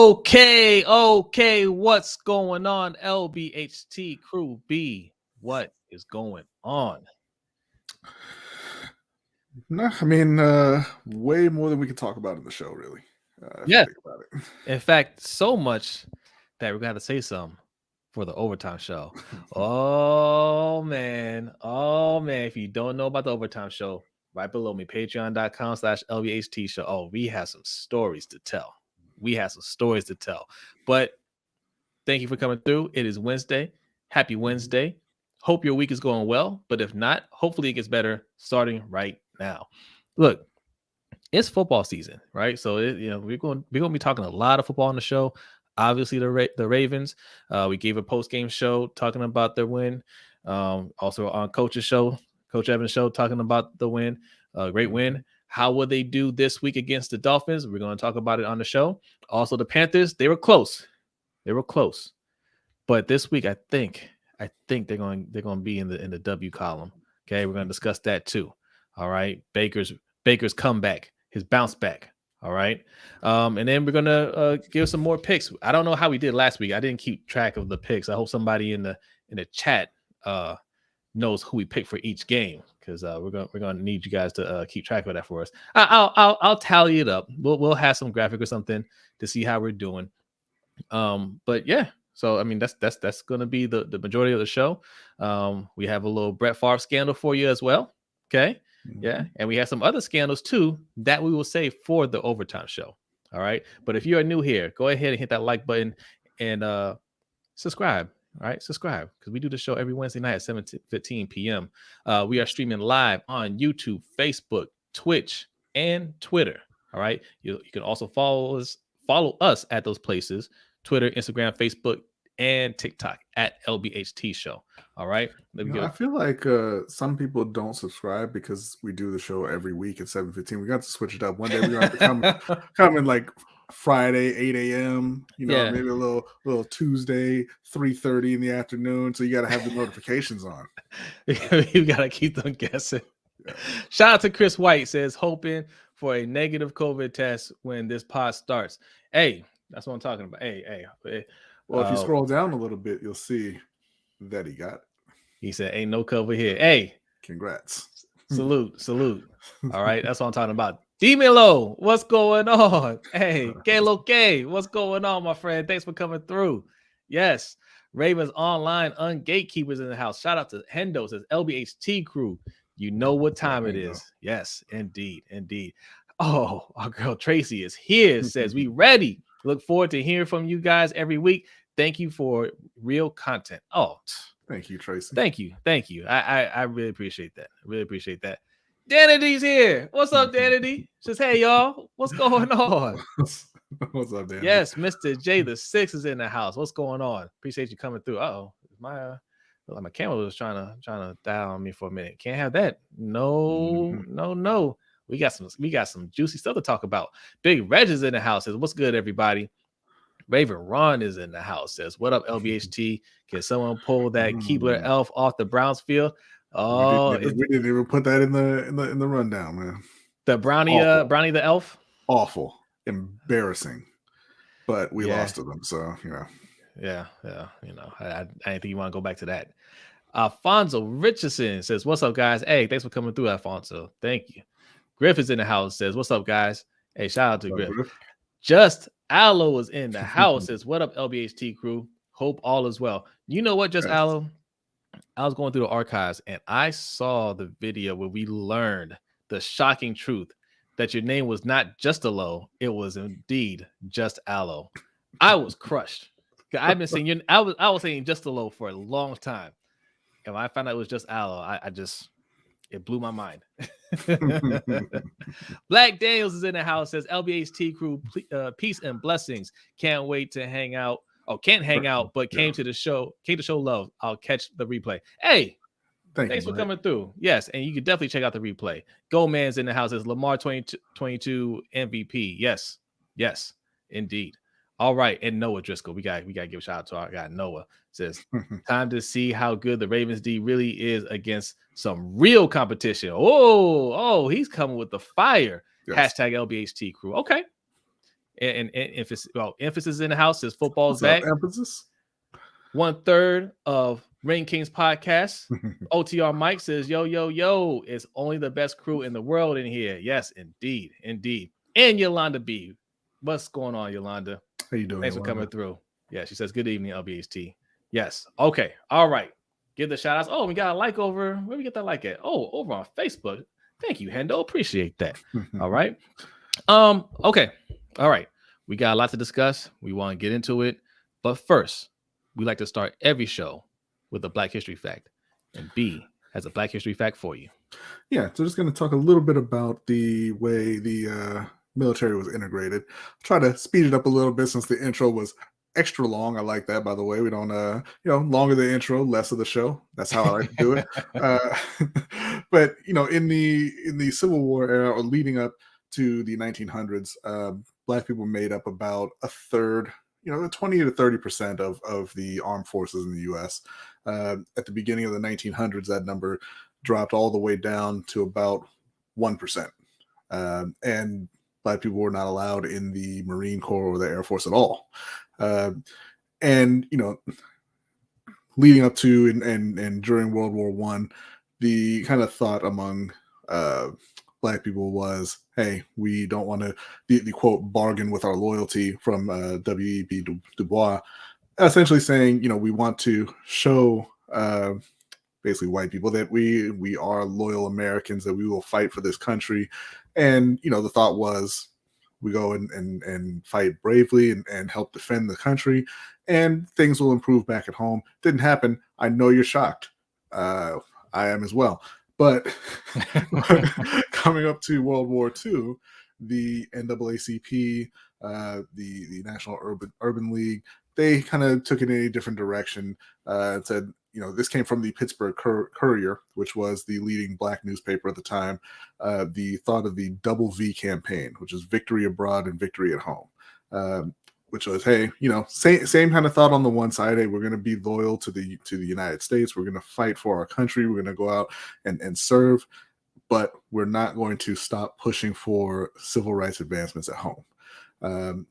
Okay. What's going on, LBHT Crew B? What is going on? No, I mean, way more than we can talk about in the show, really. If you Yeah. think about it. In fact, so much that we're going to have to say something for the overtime show. Oh, man. If you don't know about the overtime show, right below me, patreon.com/LBHT Show. Oh, we have some stories to tell. But thank you for coming through. It is Wednesday. Happy Wednesday. Hope your week is going well. But if not, hopefully it gets better starting right now. Look, it's football season, right? So we're going to be talking a lot of football on the show. Obviously, the Ravens. We gave a post game show talking about their win. Also on Coach's show, Coach Evans' show, talking about the win. Great win. How will they do this week against the Dolphins? We're going to talk about it on the show. Also, the Panthers. They were close. But this week, I think they're going to be in the W column. Okay, we're going to discuss that too. All right, Baker's comeback, his bounce back. All right, and then we're gonna give some more picks. I don't know how we did last week. I didn't keep track of the picks. I hope somebody in the chat knows who we picked for each game, because we're gonna need you guys to keep track of that for us. I'll tally it up. We'll have some graphic or something to see how we're doing. But yeah. So I mean that's gonna be the majority of the show. We have a little Brett Favre scandal for you as well. Okay. Yeah, and we have some other scandals too that we will save for the overtime show. All right. But if you are new here, go ahead and hit that like button and subscribe. All right, subscribe, because we do the show every Wednesday night at 7:15 p.m. We are streaming live on YouTube, Facebook, Twitch, and Twitter. All right. You can also follow us at those places: Twitter, Instagram, Facebook, and TikTok at LBHT Show. All right. I feel like some people don't subscribe because we do the show every week at 7:15. We got to switch it up. One day we have to come in like Friday, 8 a.m. Maybe a little Tuesday, 3:30 in the afternoon. So you got to have the notifications on. You got to keep them guessing. Yeah. Shout out to Chris White, says hoping for a negative COVID test when this pod starts. Hey, that's what I'm talking about. Hey. Well, if you scroll down a little bit, you'll see that he got it. He said, "Ain't no cover here." Hey, congrats. Salute. All right, that's what I'm talking about. D-Milo, what's going on? Hey, Kalo K, what's going on, my friend? Thanks for coming through. Yes, Ravens Online Ungatekeepers in the house. Shout out to Hendo, says LBHT Crew. You know what time it is. Yes, indeed. Oh, our girl Tracy is here. Says we ready. Look forward to hearing from you guys every week. Thank you for real content. Oh, thank you, Tracy. Thank you. I really appreciate that. Danity's here. What's up, Danity? Says, hey, y'all. What's going on? What's up, Danity? Yes, Mr. J the 6 is in the house. What's going on? Appreciate you coming through. Uh-oh. My camera was trying to dial on me for a minute. Can't have that. No. We got some juicy stuff to talk about. Big Reg is in the house. Says, what's good, everybody? Raven Ron is in the house. Says, what up, LBHT? Can someone pull that Keebler elf off the Browns field? Oh, we didn't even put that in the rundown, man. The Brownie the elf? Awful. Embarrassing. But we lost to them, so Yeah. I didn't think you want to go back to that. Alfonso Richardson says, what's up, guys? Hey, thanks for coming through, Alfonso. Thank you. Griff is in the house. Says, what's up, guys? Hey, shout out to Griff. Just Aloe is in the house. Says, what up, LBHT crew? Hope all is well. You know what, Just Aloe? I was going through the archives and I saw the video where we learned the shocking truth that your name was not Just Aloe. It was indeed Just Aloe. I was crushed. I've been saying I was saying Just Aloe for a long time. And when I found out it was Just Aloe, it blew my mind. Black Daniels is in the house. Says LBHT crew, peace and blessings. Can't wait to hang out. Oh, can't hang out, but came to show love. I'll catch the replay. Hey, thanks for coming through. Yes, and you can definitely check out the replay. Go Man's in the house. Says Lamar 2022 MVP. Yes, indeed. All right, and Noah Driscoll. We got to give a shout out to our guy Noah. Says time to see how good the Ravens D really is against some real competition. Oh, he's coming with the fire. Yes. # LBHT crew. Okay. and emphasis in the house is football's What's up, back. emphasis? 1/3 of Ring Kings podcast. OTR Mike says, yo, it's only the best crew in the world in here. Yes, indeed. And Yolanda B. What's going on, Yolanda? How you doing? Thanks for coming through. Yeah, she says, good evening, LBHT. Yes. Okay. All right. Give the shout outs. Oh, we got a like over. Where we get that like at? Oh, over on Facebook. Thank you, Hendo. Appreciate that. All right. Okay. All right. We got a lot to discuss. We want to get into it. But first, we like to start every show with a Black History fact. And B has a Black History fact for you. Yeah, so just going to talk a little bit about the way the military was integrated. Try to speed it up a little bit since the intro was extra long. I like that, by the way. We don't, longer the intro, less of the show. That's how I like to do it. But in the Civil War era, or leading up to the 1900s, Black people made up about a third, 20 to 30% of the armed forces in the U.S. At the beginning of the 1900s, that number dropped all the way down to about 1%. And Black people were not allowed in the Marine Corps or the Air Force at all. Leading up to and during World War I, the kind of thought among Black people was, hey, we don't want to, the quote, bargain with our loyalty from W.E.B. Du Bois, essentially saying, we want to show basically white people that we are loyal Americans, that we will fight for this country. And, the thought was, we go and fight bravely and help defend the country, and things will improve back at home. Didn't happen. I know you're shocked. I am as well. But coming up to World War II, the NAACP, the National Urban League, they kind of took it in a different direction and said, this came from the Pittsburgh Courier, which was the leading Black newspaper at the time. The thought of the Double V campaign, which is victory abroad and victory at home, which was, hey, same kind of thought on the one side. Hey, we're going to be loyal to the United States. We're going to fight for our country. We're going to go out and serve, but we're not going to stop pushing for civil rights advancements at home.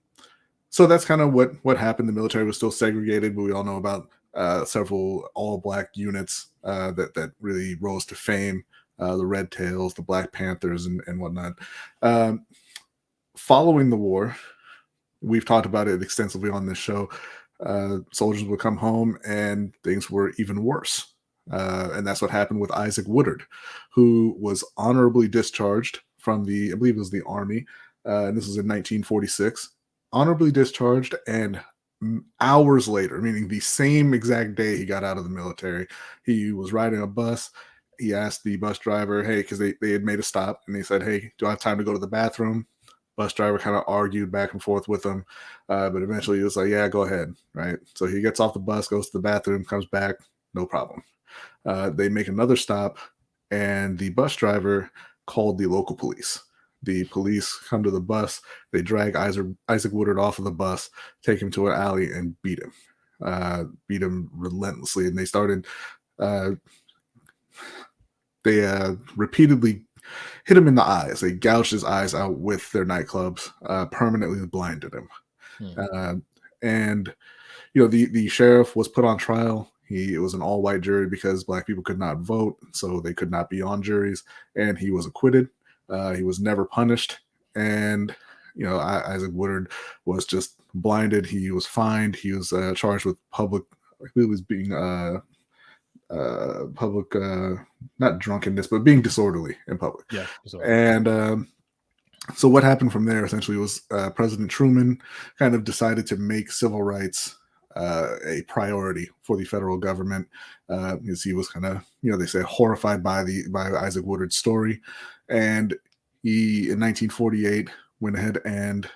So that's kind of what happened. The military was still segregated, but we all know about several all-Black units that really rose to fame, the Red Tails, the Black Panthers, and whatnot. Following the war, we've talked about it extensively on this show, soldiers would come home and things were even worse. And that's what happened with Isaac Woodard, who was honorably discharged from I believe it was the Army, and this was in 1946, honorably discharged, and hours later, meaning the same exact day he got out of the military, he was riding a bus. He asked the bus driver, hey, because they had made a stop, and he said, hey, do I have time to go to the bathroom? Bus driver kind of argued back and forth with him, but eventually he was like, yeah, go ahead, right? So he gets off the bus, goes to the bathroom, comes back, no problem. They make another stop, and the bus driver called the local police. The police come to the bus. They drag Isaac Woodard off of the bus, take him to an alley, and beat him relentlessly. And they started, repeatedly hit him in the eyes. They gouged his eyes out with their nightclubs, permanently blinded him. And the sheriff was put on trial. It was an all-white jury because Black people could not vote, so they could not be on juries. And he was acquitted. He was never punished, and Isaac Woodard was just blinded. He was fined. He was charged with public. He was being public, not drunkenness, but being disorderly in public. Yeah. And so what happened from there essentially was President Truman kind of decided to make civil rights a priority for the federal government, because he was kind of, they said, horrified by Isaac Woodard's story. And he, in 1948, went ahead and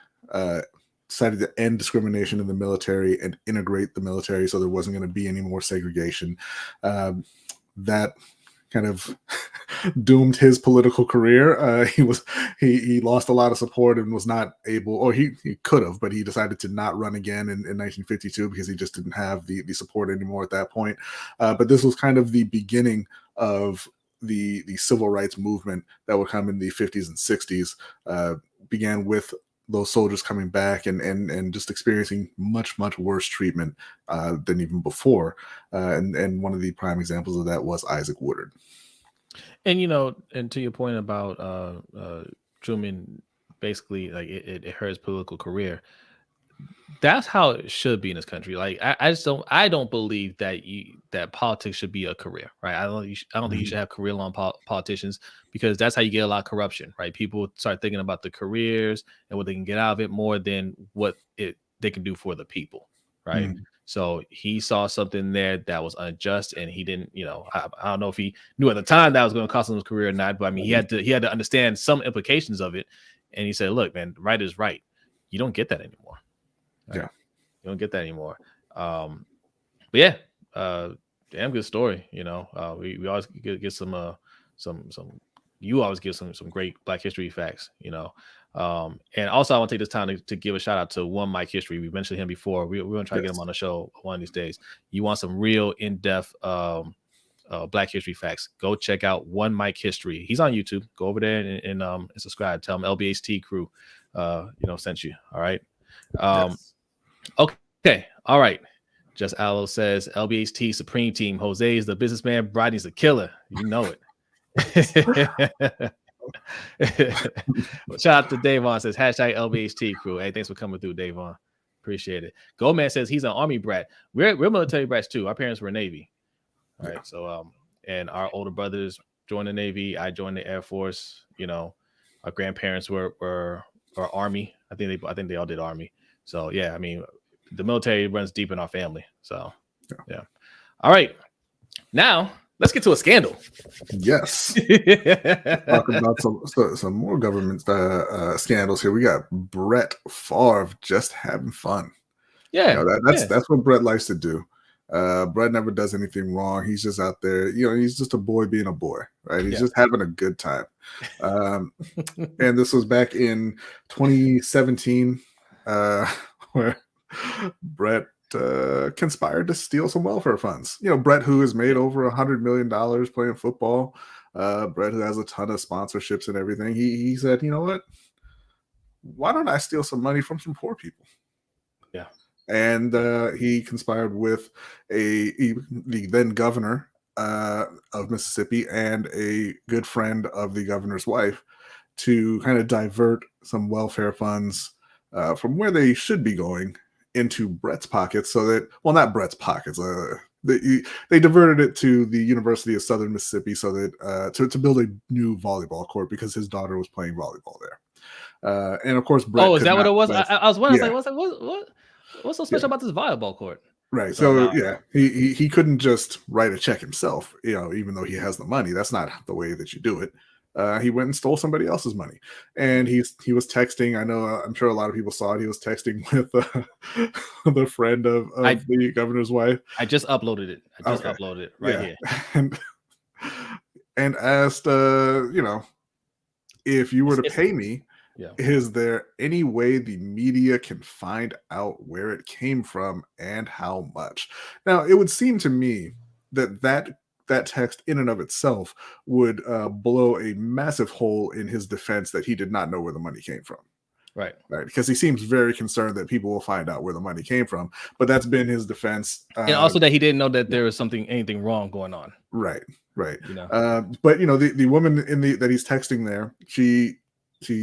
decided to end discrimination in the military and integrate the military, so there wasn't going to be any more segregation. That kind of doomed his political career. He lost a lot of support and was not able, or he could have, but he decided to not run again in 1952 because he just didn't have the support anymore at that point. But this was kind of the beginning of the civil rights movement that would come in the 50s and 60s. Began with those soldiers coming back and just experiencing much worse treatment than even before. And one of the prime examples of that was Isaac Woodard. And and to your point about Truman, basically like it hurt his political career. That's how it should be in this country. Like I don't believe that politics should be a career, right? I don't think you should have career long politicians, because that's how you get a lot of corruption, right? People start thinking about the careers and what they can get out of it more than what they can do for the people, right? So he saw something there that was unjust, and he didn't, I don't know if he knew at the time that was going to cost him his career or not, but I mean, he had to understand some implications of it, and he said, "Look, man, right is right. You don't get that anymore." Right? Yeah, you don't get that anymore. But yeah, damn good story. We always get some. You always give some great Black history facts. And also I want to take this time to give a shout out to One Mike History. We mentioned him before. We're gonna try to get him on the show one of these days. You want some real in-depth Black history facts? Go check out One Mike History. He's on YouTube. Go over there and subscribe. Tell him LBHT crew sent you. All right. yes. Okay. All right. Just Aloe says LBHT Supreme Team. Jose is the businessman. Brodny's the killer. You know it. Shout out to Davon, says hashtag LBHT crew. Hey, thanks for coming through, Davon. Appreciate it. Goldman says he's an Army brat. We're military brats too. Our parents were Navy. All right. So and our older brothers joined the Navy. I joined the Air Force. Our grandparents were Army. I think they all did Army. So yeah, I mean, the military runs deep in our family. So yeah. All right. Now let's get to a scandal. Yes. Talk about some more government scandals here. We got Brett Favre just having fun. Yeah. That's what Brett likes to do. Brett never does anything wrong. He's just out there, he's just a boy being a boy, right? He's just having a good time. And this was back in 2017, where Brett conspired to steal some welfare funds. Brett, who has made over $100 million playing football, Brett, who has a ton of sponsorships and everything, he said, you know what? Why don't I steal some money from some poor people? Yeah. And he conspired with the then governor of Mississippi and a good friend of the governor's wife to kind of divert some welfare funds from where they should be going into Brett's pockets, so that, well, not Brett's pockets. They diverted it to the University of Southern Mississippi so that to build a new volleyball court, because his daughter was playing volleyball there. And of course, Brett. Oh, is that what it was? I was wondering. Yeah. I was like, what's so special about this volleyball court? Right. So yeah, he couldn't just write a check himself, even though he has the money. That's not the way that you do it. He went and stole somebody else's money, and he was texting. I'm sure a lot of people saw it. He was texting with the friend of the governor's wife. I just uploaded it. Uploaded it right here, and asked, if you were to pay me, is there any way the media can find out where it came from and how much? Now, it would seem to me that text in and of itself would blow a massive hole in his defense that he did not know where the money came from. Right. Because he seems very concerned that people will find out where the money came from. But that's been his defense. And also that he didn't know that there was anything wrong going on. Right. But the woman that he's texting there, she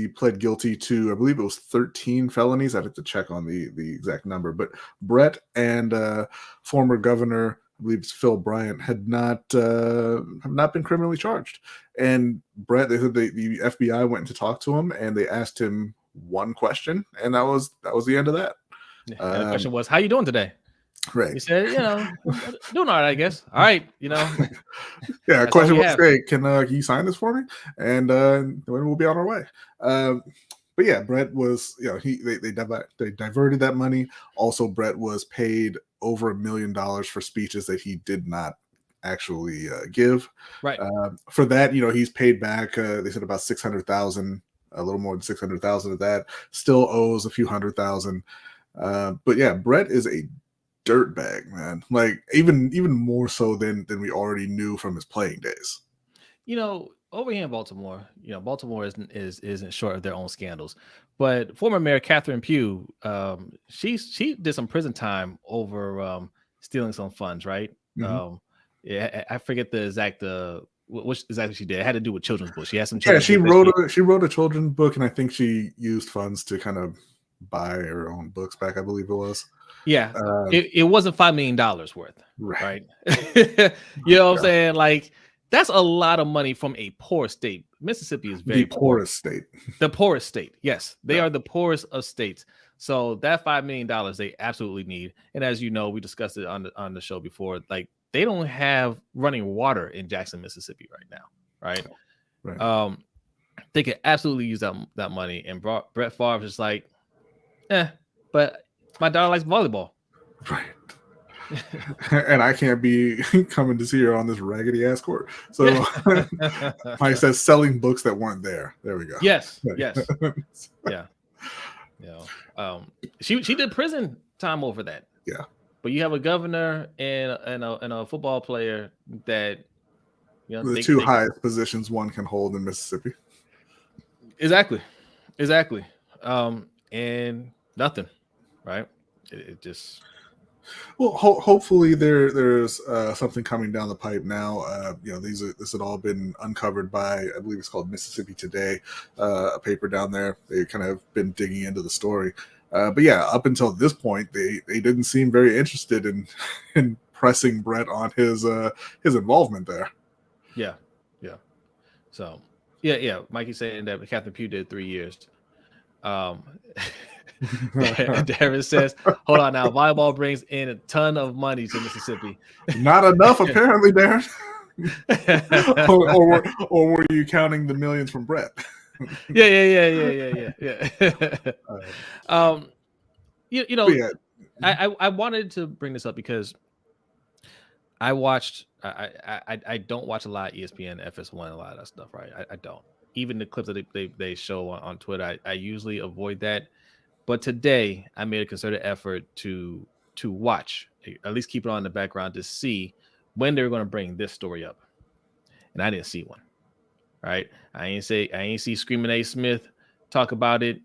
pled guilty to, I believe it was 13 felonies. I'd have to check on the exact number. But Brett and former governor, I believe it's Phil Bryant, have not been criminally charged. And Brett, they said the FBI went to talk to him, and they asked him one question, and that was the end of that. Yeah, the question was, "How you doing today?" Right. He said, doing all right, I guess. All right, Yeah. The question was, "Hey, can you sign this for me?" And then we'll be on our way. But yeah, Brett was, they diverted that money. Also, Brett was paid over $1 million for speeches that he did not actually give. Right. For that, he's paid back. They said about $600,000, a little more than $600,000 of that. Still owes a few $100,000. But yeah, Brett is a dirtbag, man. Like even more so than we already knew from his playing days. over here in Baltimore, Baltimore isn't short of their own scandals. But former Mayor Catherine Pugh, she did some prison time over stealing some funds, right? Mhm. Yeah, I forget the exact which exactly she did. It had to do with children's books. She had some Yeah, children's books that she wrote a children's book, and I think she used funds to kind of buy her own books back. I believe it was. yeah, Um, it wasn't $5 million worth, right. right? You know what I'm Yeah. saying? Like that's a lot of money from a poor state. Mississippi is The very poor. poorest state. The poorest state. Yes, they Yeah. are the poorest of states. So that $5 million they absolutely need. And as you know, we discussed it on the show before. Like they don't have running water in Jackson, Mississippi right now, right? Right. They could absolutely use that money. And Brett Favre just like, but my daughter likes volleyball. Right. And I can't be coming to see her on this raggedy ass court. So Mike says selling books that weren't there. There we go. Yes. Yes. Yeah. She did prison time over that. Yeah. But you have a governor and a football player that the two highest positions one can hold in Mississippi. Exactly. And nothing, right? It just. Well, hopefully there's something coming down the pipe now. This had all been uncovered by, I believe it's called Mississippi Today, a paper down there. They kind of been digging into the story. But yeah, up until this point, they didn't seem very interested in pressing Brett on his involvement there. Yeah. So yeah. Mikey saying that Catherine Pugh did 3 years. Darren says, hold on now. Volleyball brings in a ton of money to Mississippi. Not enough, apparently, Darren. or were you counting the millions from Brett? Yeah. Yeah. I wanted to bring this up because I watched. I don't watch a lot of ESPN, FS1, a lot of that stuff, right? I don't. Even the clips that they show on Twitter, I usually avoid that. But today, I made a concerted effort to watch, at least keep it on in the background to see when they're going to bring this story up, and I didn't see one. Right? I ain't see Screaming A. Smith talk about it.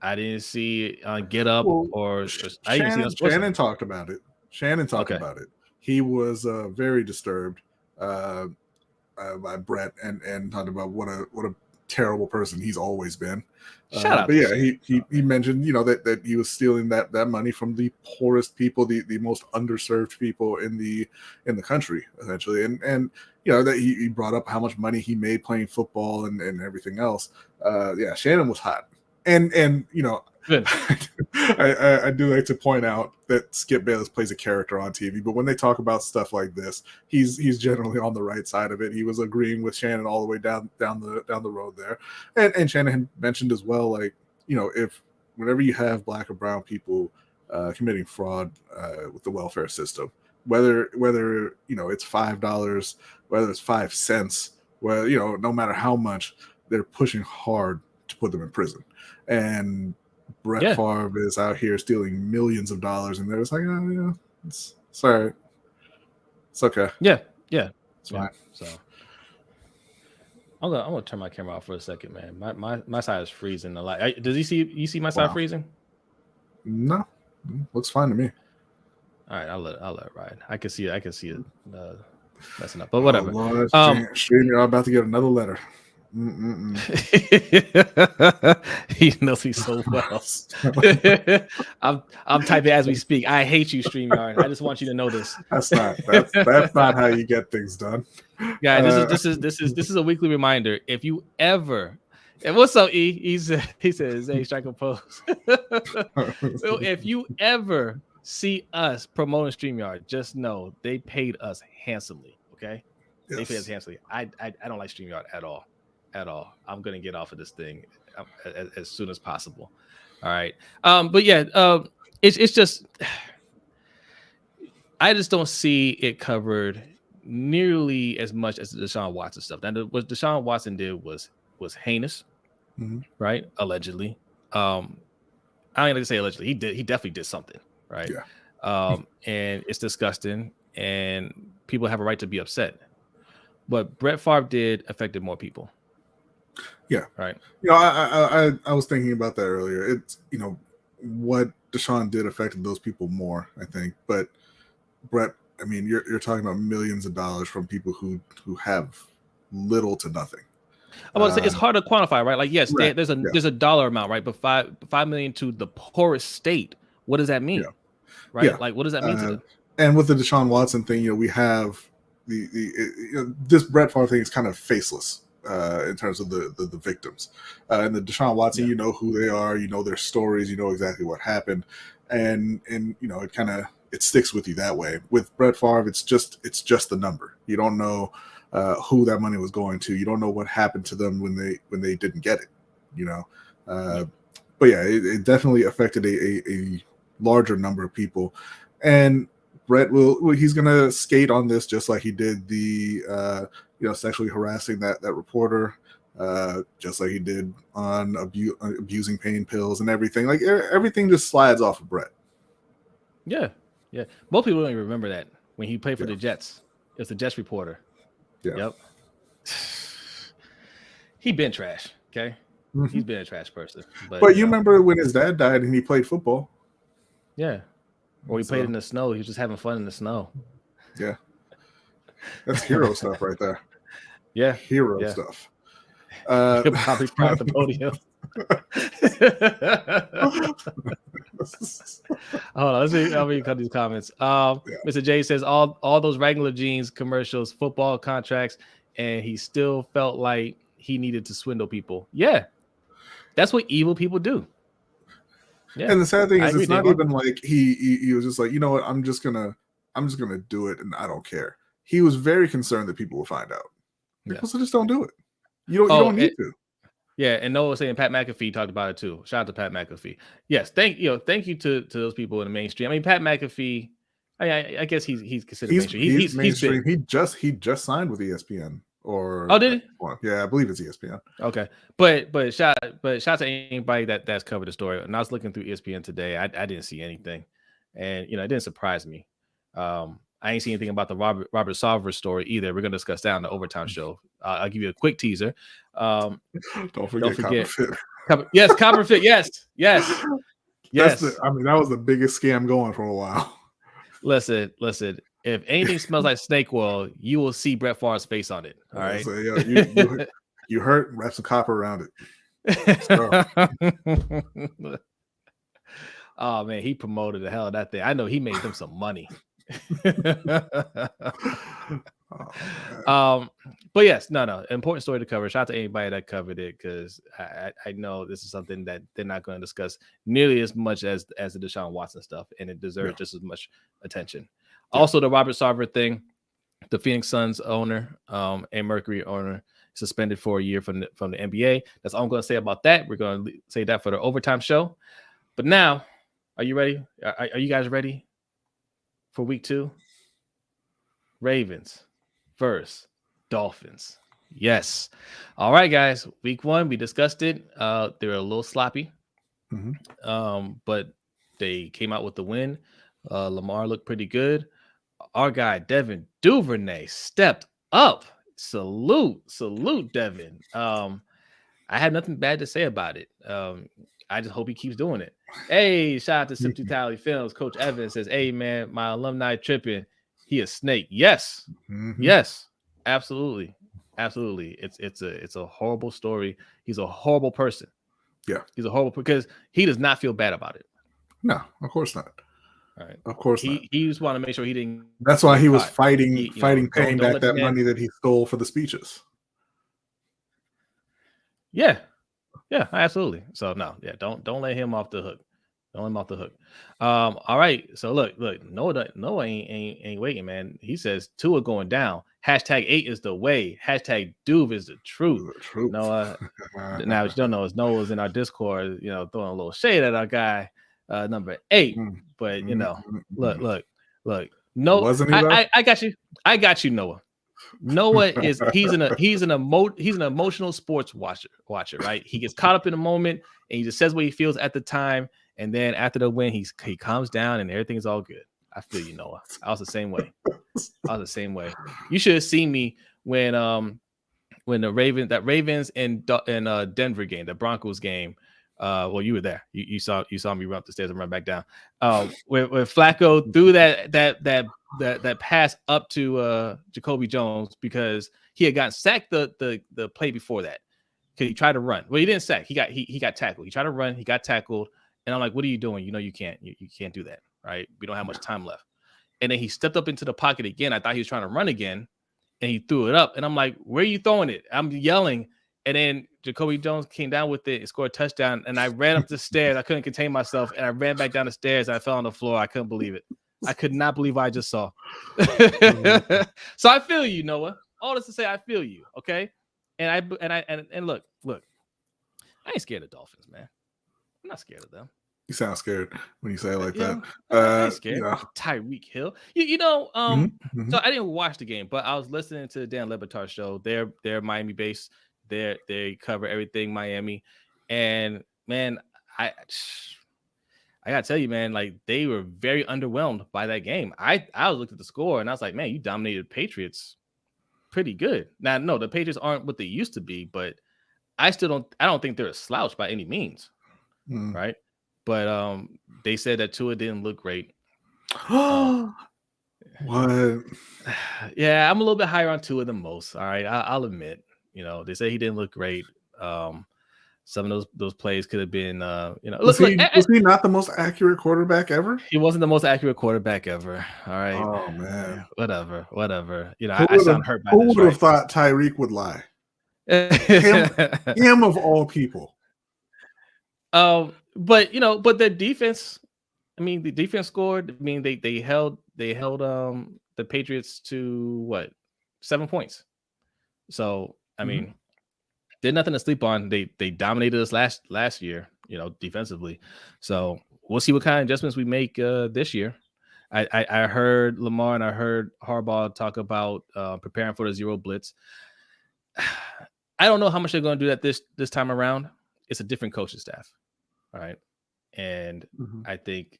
I didn't see Get Up or I didn't see on Shannon talked about it. About it. He was very disturbed by Brett and talked about what a terrible person he's always been. But yeah, he mentioned that he was stealing that money from the poorest people, the most underserved people in the country, essentially, and that he brought up how much money he made playing football and everything else. Yeah, Shannon was hot, and I do like to point out that Skip Bayless plays a character on TV, but when they talk about stuff like this, he's generally on the right side of it. He was agreeing with Shannon all the way down the road there, and Shannon had mentioned as well, like if whenever you have Black or brown people committing fraud with the welfare system, whether it's $5, whether it's 5 cents, whether no matter how much, they're pushing hard to put them in prison. And Brett Favre is out here stealing millions of dollars, and they're just like, oh yeah, it's all right, it's okay. Yeah, it's fine. So I'm gonna turn my camera off for a second, man. My side is freezing a lot. Does you see my side freezing? No, looks fine to me. All right, I'll let it ride. I can see it messing up, but whatever. Stream, you're about to get another letter. He knows me so well. I'm typing as we speak. I hate you, StreamYard. I just want you to know this. That's not how you get things done. Guys, this is a weekly reminder. If you ever, and what's up, E? He says, "Hey, strike a pose." So if you ever see us promoting StreamYard, just know they paid us handsomely. Okay, yes. They paid us handsomely. I don't like StreamYard at all. I'm gonna get off of this thing as soon as possible. All right. But yeah, it's just I just don't see it covered nearly as much as the Deshaun Watson stuff. Now, what Deshaun Watson did was heinous, right? Allegedly. I'm gonna say allegedly. He definitely did something, right? Yeah. And it's disgusting, and people have a right to be upset. But Brett Favre did affected more people. Yeah. Right. I was thinking about that earlier. It's, what Deshaun did affected those people more, I think. But Brett, I mean, you're talking about millions of dollars from people who have little to nothing. I want to say it's hard to quantify, right? Like, yes, right. there's a dollar amount, right? But $5 million to the poorest state. What does that mean? Yeah. Right? Yeah. Like, what does that mean to them? And with the Deshaun Watson thing, we have this Brett Favre thing is kind of faceless in terms of the victims. And the Deshaun Watson, you know who they are, you know their stories, you know exactly what happened, and it kind of sticks with you that way. With Brett Favre, it's just the number. You don't know who that money was going to. You don't know what happened to them when they didn't get it. But yeah, it definitely affected a larger number of people, and Brett he's gonna skate on this just like he did the sexually harassing that reporter, just like he did on abusing pain pills and everything. Like everything just slides off of Brett. Yeah. Most people don't even remember that when he played for the Jets. It's the Jets reporter. Yeah. Yep. He been trash. Okay. Mm-hmm. He's been a trash person. But you remember when his dad died and he played football? Yeah. Or he played in the snow. He was just having fun in the snow. Yeah. That's hero stuff right there. Yeah. Hero stuff. He'll probably cry at the podium. Hold on, let's see. I'll cut these comments. Mr. J says all those Wrangler jeans commercials, football contracts, and he still felt like he needed to swindle people. Yeah, that's what evil people do. Yeah. And the sad thing is, it's not even like he was just like, you know what, I'm just gonna do it, and I don't care. He was very concerned that people will find out. People just don't do it. You don't need to. Yeah, and Noah was saying Pat McAfee talked about it too. Shout out to Pat McAfee. Yes, thank you to those people in the mainstream. I mean, Pat McAfee, I guess he's considered mainstream. He's mainstream. He just signed with ESPN. Or did he? Yeah, I believe it's ESPN. Okay, but shout to anybody that's covered the story. And I was looking through ESPN today. I didn't see anything, and it didn't surprise me. I ain't seen anything about the Robert Sarver story either. We're gonna discuss that on the Overtime Show. I'll give you a quick teaser. Don't forget. Copperfit. Yes, Copperfit. Yes. I mean, that was the biggest scam going for a while. Listen. If anything smells like snake oil, you will see Brett Favre's face on it. All right. So, you hurt, wrap some copper around it. Oh man, he promoted the hell of that thing. I know he made them some money. But yes, no, important story to cover. Shout out to anybody that covered it, because I know this is something that they're not going to discuss nearly as much as the Deshaun Watson stuff, and it deserves just as much attention. Also, the Robert Sarver thing, the Phoenix Suns owner and Mercury owner suspended for a year from the NBA. That's all I'm going to say about that. We're going to say that for the Overtime Show. But now, are you ready? Are you guys ready for week 2? Ravens versus Dolphins. Yes. All right, guys. Week 1, we discussed it. They were a little sloppy, but they came out with the win. Lamar looked pretty good. Our guy Devin Duvernay stepped up. Salute, Devin. I have nothing bad to say about it. I just hope he keeps doing it. Hey, shout out to Sip Tally Films. Coach Evans says, "Hey man, my alumni tripping. He a snake." Yes, yes, absolutely. It's a horrible story. He's a horrible person. Yeah, he's a horrible, because he does not feel bad about it. No, of course not. All right, of course he just wanted to make sure he didn't. That's why he was fighting paying back that money that he stole for the speeches. Yeah, absolutely. So no, don't let him off the hook. Don't let him off the hook. All right. So look, Noah ain't waiting, man. He says Tua going down. #8 is the way. #Duve is the truth. Noah. Now what you don't know is Noah's in our Discord, throwing a little shade at our guy, number 8. But look. No, wasn't he? I got you, Noah. Noah he's an emotional sports watcher, right? He gets caught up in the moment and he just says what he feels at the time, and then after the win, he calms down and everything is all good. I feel you, Noah. I was the same way. You should have seen me when the Ravens and Denver game, the Broncos game. Well, you were there. You saw me run up the stairs and run back down. Where Flacco threw that pass up to Jacoby Jones because he had gotten sacked the play before that. Because he tried to run. Well, he didn't sack. He got tackled. He tried to run. He got tackled. And I'm like, what are you doing? You know you can't. You can't do that, right? We don't have much time left. And then he stepped up into the pocket again. I thought he was trying to run again. And he threw it up. And I'm like, where are you throwing it? I'm yelling. And then Jacoby Jones came down with it and scored a touchdown. And I ran up the stairs. I couldn't contain myself. And I ran back down the stairs. And I fell on the floor. I couldn't believe it. I could not believe what I just saw. So I feel you, Noah. All this to say, I feel you. Okay. And look, I ain't scared of Dolphins, man. I'm not scared of them. You sound scared when you say it like that. I ain't scared. Tyreek Hill. So I didn't watch the game, but I was listening to the Dan LBHT Show. They're Miami based. They cover everything Miami. And man, I gotta tell you, man, like they were very underwhelmed by that game. I was looking at the score and I was like, man, you dominated Patriots pretty good. Now, no, the Patriots aren't what they used to be, but I don't think they're a slouch by any means. Right. But they said that Tua didn't look great. What? Yeah, I'm a little bit higher on Tua than most. All right, I'll admit. They say he didn't look great. Some of those plays could have been. Was he not the most accurate quarterback ever? He wasn't the most accurate quarterback ever. All right. Oh man. Whatever. I sound hurt by this. Who would have thought Tyreek would lie? him of all people. But their defense. I mean, the defense scored. I mean, they held the Patriots to what 7 points. So I mean, they're nothing to sleep on. They dominated us last year. Defensively. So we'll see what kind of adjustments we make this year. I heard Lamar and I heard Harbaugh talk about preparing for the zero blitz. I don't know how much they're going to do that this time around. It's a different coaching staff. All right. And I think,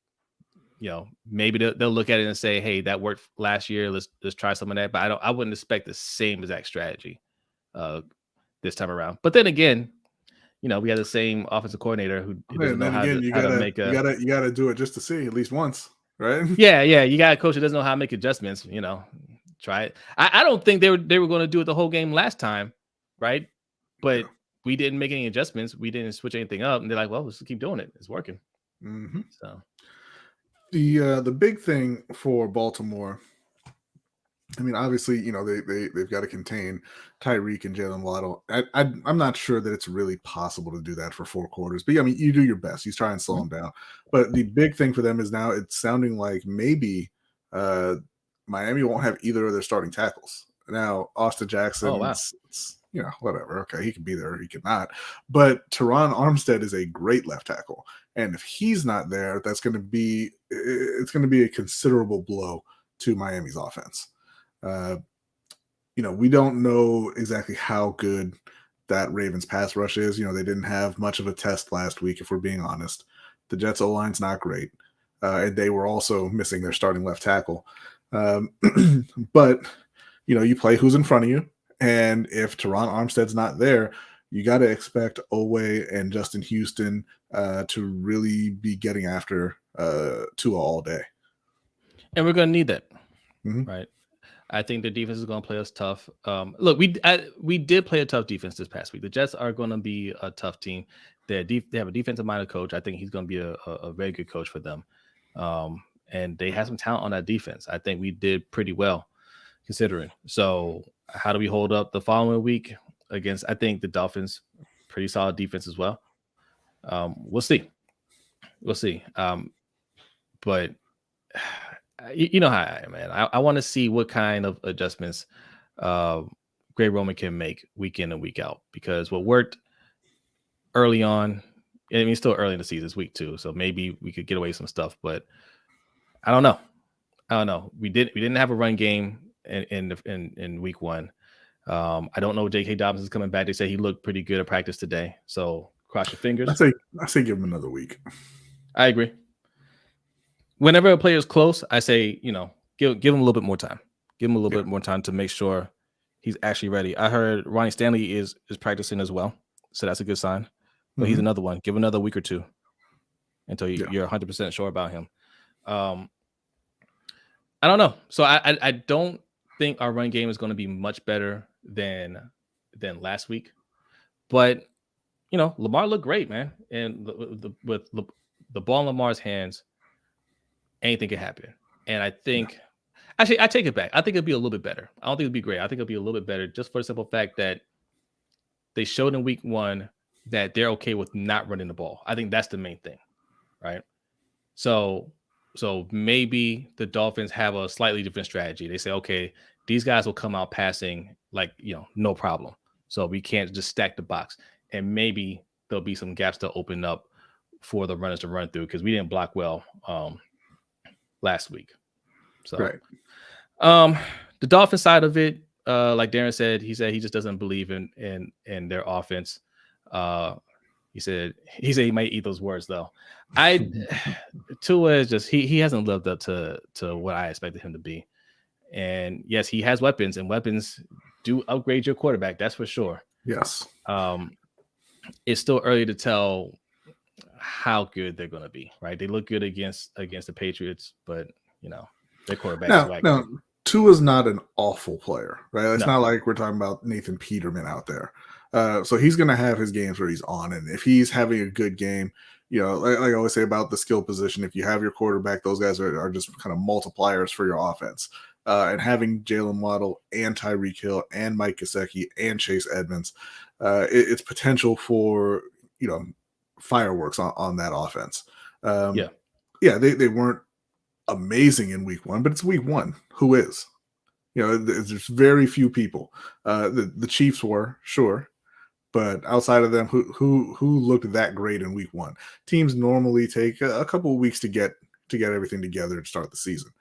maybe they'll look at it and say, hey, that worked last year. Let's try some of that. But I wouldn't expect the same exact strategy this time around. But then again, we had the same offensive coordinator who doesn't know how to make you gotta do it just to see at least once, right? Yeah. You got a coach that doesn't know how to make adjustments, try it. I don't think they were going to do it the whole game last time, right? But we didn't make any adjustments. We didn't switch anything up. And they're like, well, let's keep doing it. It's working. So the big thing for Baltimore, I mean, obviously, they've got to contain Tyreek and Jalen Waddle. I'm not sure that it's really possible to do that for 4 quarters. But, I mean, you do your best. You try and slow them down. But the big thing for them is now it's sounding like maybe Miami won't have either of their starting tackles. Now, Austin Jackson, whatever. Okay, he can be there, he cannot. But Teron Armstead is a great left tackle. And if he's not there, it's going to be a considerable blow to Miami's offense. We don't know exactly how good that Ravens pass rush is. They didn't have much of a test last week, if we're being honest. The Jets O-line's not great. And they were also missing their starting left tackle. But, you play who's in front of you. And if Teron Armstead's not there, you got to expect Oweh and Justin Houston to really be getting after Tua all day. And we're going to need that, right? I think the defense is going to play us tough. Look, we did play a tough defense this past week. The Jets are going to be a tough team. They have a defensive-minded coach. I think he's going to be a very good coach for them. And they have some talent on that defense. I think we did pretty well considering. So how do we hold up the following week against, I think, the Dolphins? Pretty solid defense as well. We'll see. But you know how I am, man. I want to see what kind of adjustments Greg Roman can make week in and week out, because what worked early on, I mean, it's still early in the season, it's week 2, so maybe we could get away with some stuff, but I don't know. We didn't have a run game in week 1. I don't know if J.K. Dobbins is coming back. They say he looked pretty good at practice today, so cross your fingers. I say give him another week. I agree. Whenever a player is close, I say, give him a little bit more time. Give him a little bit more time to make sure he's actually ready. I heard Ronnie Stanley is practicing as well, so that's a good sign. But he's another one. Give another week or two until you're 100% sure about him. I don't know. So I don't think our run game is going to be much better than last week. But Lamar looked great, man. And with the ball in Lamar's hands, anything can happen. And I think, actually, I take it back. I think it'll be a little bit better. I don't think it'll be great. I think it'll be a little bit better just for the simple fact that they showed in week 1 that they're okay with not running the ball. I think that's the main thing, right? So maybe the Dolphins have a slightly different strategy. They say, okay, these guys will come out passing like, no problem. So we can't just stack the box. And maybe there'll be some gaps to open up for the runners to run through because we didn't block well last week. So the Dolphin side of it, like Darren said, he just doesn't believe in their offense. He said he might eat those words though. Tua is just he hasn't lived up to what I expected him to be. And yes, he has weapons, and weapons do upgrade your quarterback. That's for sure. Yes. It's still early to tell how good they're going to be. Right? They look good against the Patriots, but their quarterback. No, Tua's not an awful player, right? It's not like we're talking about Nathan Peterman out there. So he's going to have his games where he's on, and if he's having a good game, like I always say about the skill position, if you have your quarterback, those guys are just kind of multipliers for your offense. And having Jalen Waddle and Tyreek Hill and Mike Gesicki and Chase Edmonds, it's potential for fireworks on that offense. They weren't amazing in week 1, but it's week 1. Who is? There's very few people. The Chiefs were, sure, but outside of them, who looked that great in week 1? Teams normally take a couple of weeks to get everything together to start the season.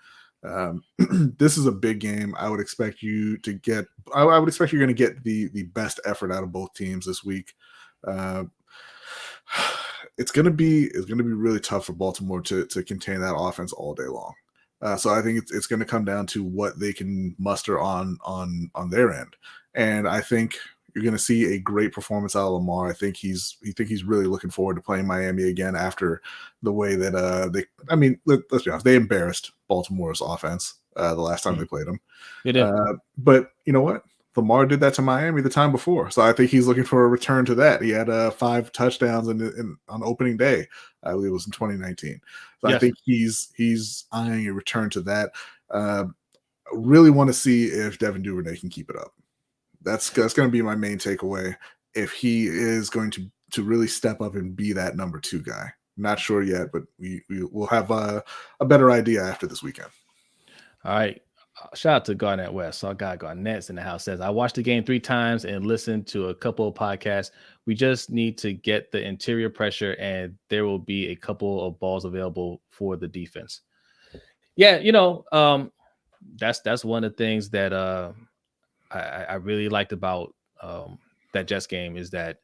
This is a big game. I would expect you to get. I would expect you're going to get the best effort out of both teams this week. It's going to be really tough for Baltimore to contain that offense all day long. So I think it's going to come down to what they can muster on their end, and I think you're going to see a great performance out of Lamar. I think he's really looking forward to playing Miami again after the way that let's be honest, they embarrassed Baltimore's offense the last time they played them. They did. But you know what? Lamar did that to Miami the time before, so I think he's looking for a return to that. He had 5 touchdowns on opening day. I believe it was in 2019. So yes. I think he's eyeing a return to that. Really want to see if Devin Duvernay can keep it up. That's going to be my main takeaway. If he is going to really step up and be that number 2 guy, not sure yet, but we will have a better idea after this weekend. All right. Shout out to Garnett West. Our guy Garnett's in the house says, I watched the game 3 times and listened to a couple of podcasts. We just need to get the interior pressure and there will be a couple of balls available for the defense. Yeah, that's one of the things that I really liked about that Jets game is that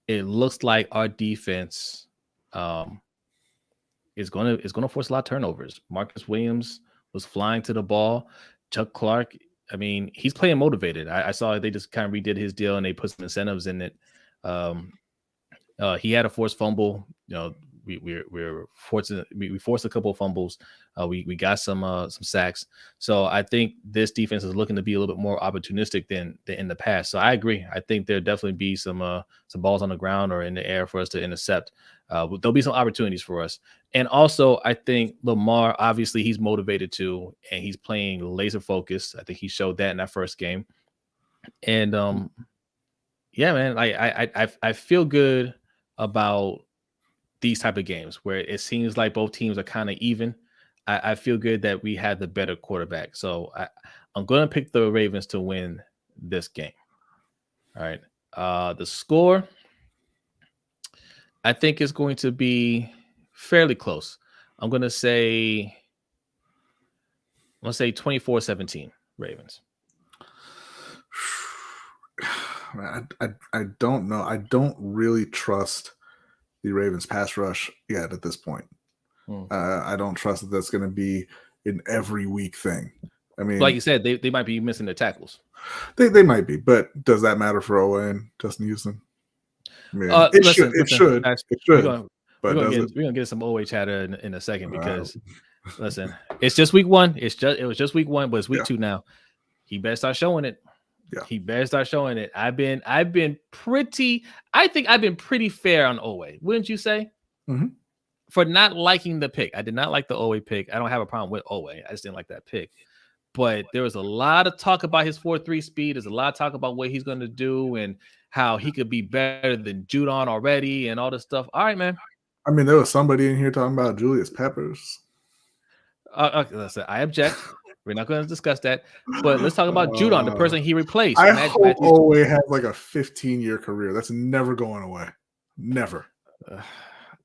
it looks like our defense is going to force a lot of turnovers. Marcus Williams was flying to the ball. Chuck Clark, I mean, he's playing motivated. I saw they just kind of redid his deal and they put some incentives in it. He had a forced fumble. We're fortunate. We forced a couple of fumbles. We got some sacks. So I think this defense is looking to be a little bit more opportunistic than in the past. So I agree. I think there'll definitely be some balls on the ground or in the air for us to intercept. There'll be some opportunities for us. And also, I think Lamar, obviously, he's motivated too, and he's playing laser focused. I think he showed that in that first game. And yeah, man, I feel good about these type of games where it seems like both teams are kind of even. I feel good that we had the better quarterback. So I'm going to pick the Ravens to win this game. All right. The score, I think, is going to be fairly close. I'm going to say 24-17 Ravens. I don't know. I don't really trust the Ravens pass rush yet at this point. I don't trust that that's going to be an every week thing. I mean, like you said, they might be missing their tackles. They might be, but does that matter for Owe and Justin Houston? I mean, it should. We're But gonna get some Owe chatter in a second because listen, it's just week one. It was just week one, but it's week two now. He better start showing it. Yeah. He better start showing it. I think I've been pretty fair on Owe, wouldn't you say? Mm-hmm. For not liking the pick. I did not like the Owe pick. I don't have a problem with Owe. I just didn't like that pick. But there was a lot of talk about his 4.3 speed. There's a lot of talk about what he's going to do and how he could be better than Judon already and all this stuff. All right, man. I mean, there was somebody in here talking about Julius Peppers. Listen, I object. We're not going to discuss that. But let's talk about Judon, the person he replaced. I hope Owe has like a 15-year career. That's never going away. Never.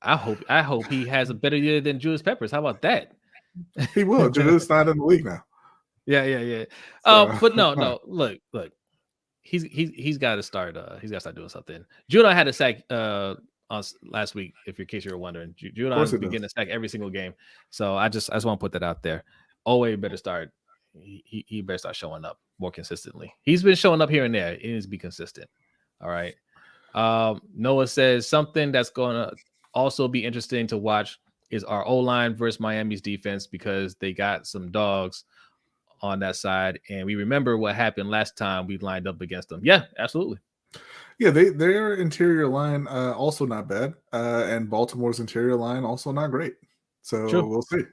I hope he has a better year than Julius Peppers. How about that? He will. Julius not in the league now. Yeah. But no. Look. He's got to start. He's got to start doing something. Judon had a sack on last week. In case you were wondering, Judon's been getting a sack every single game. So I just want to put that out there. Owe better start. He better start showing up more consistently. He's been showing up here and there. It needs to be consistent. All right. Noah says something that's going to also be interesting to watch is our O-line versus Miami's defense because they got some dogs on that side. And we remember what happened last time we lined up against them. Yeah, absolutely. Yeah, their interior line also not bad. And Baltimore's interior line also not great. So We'll see.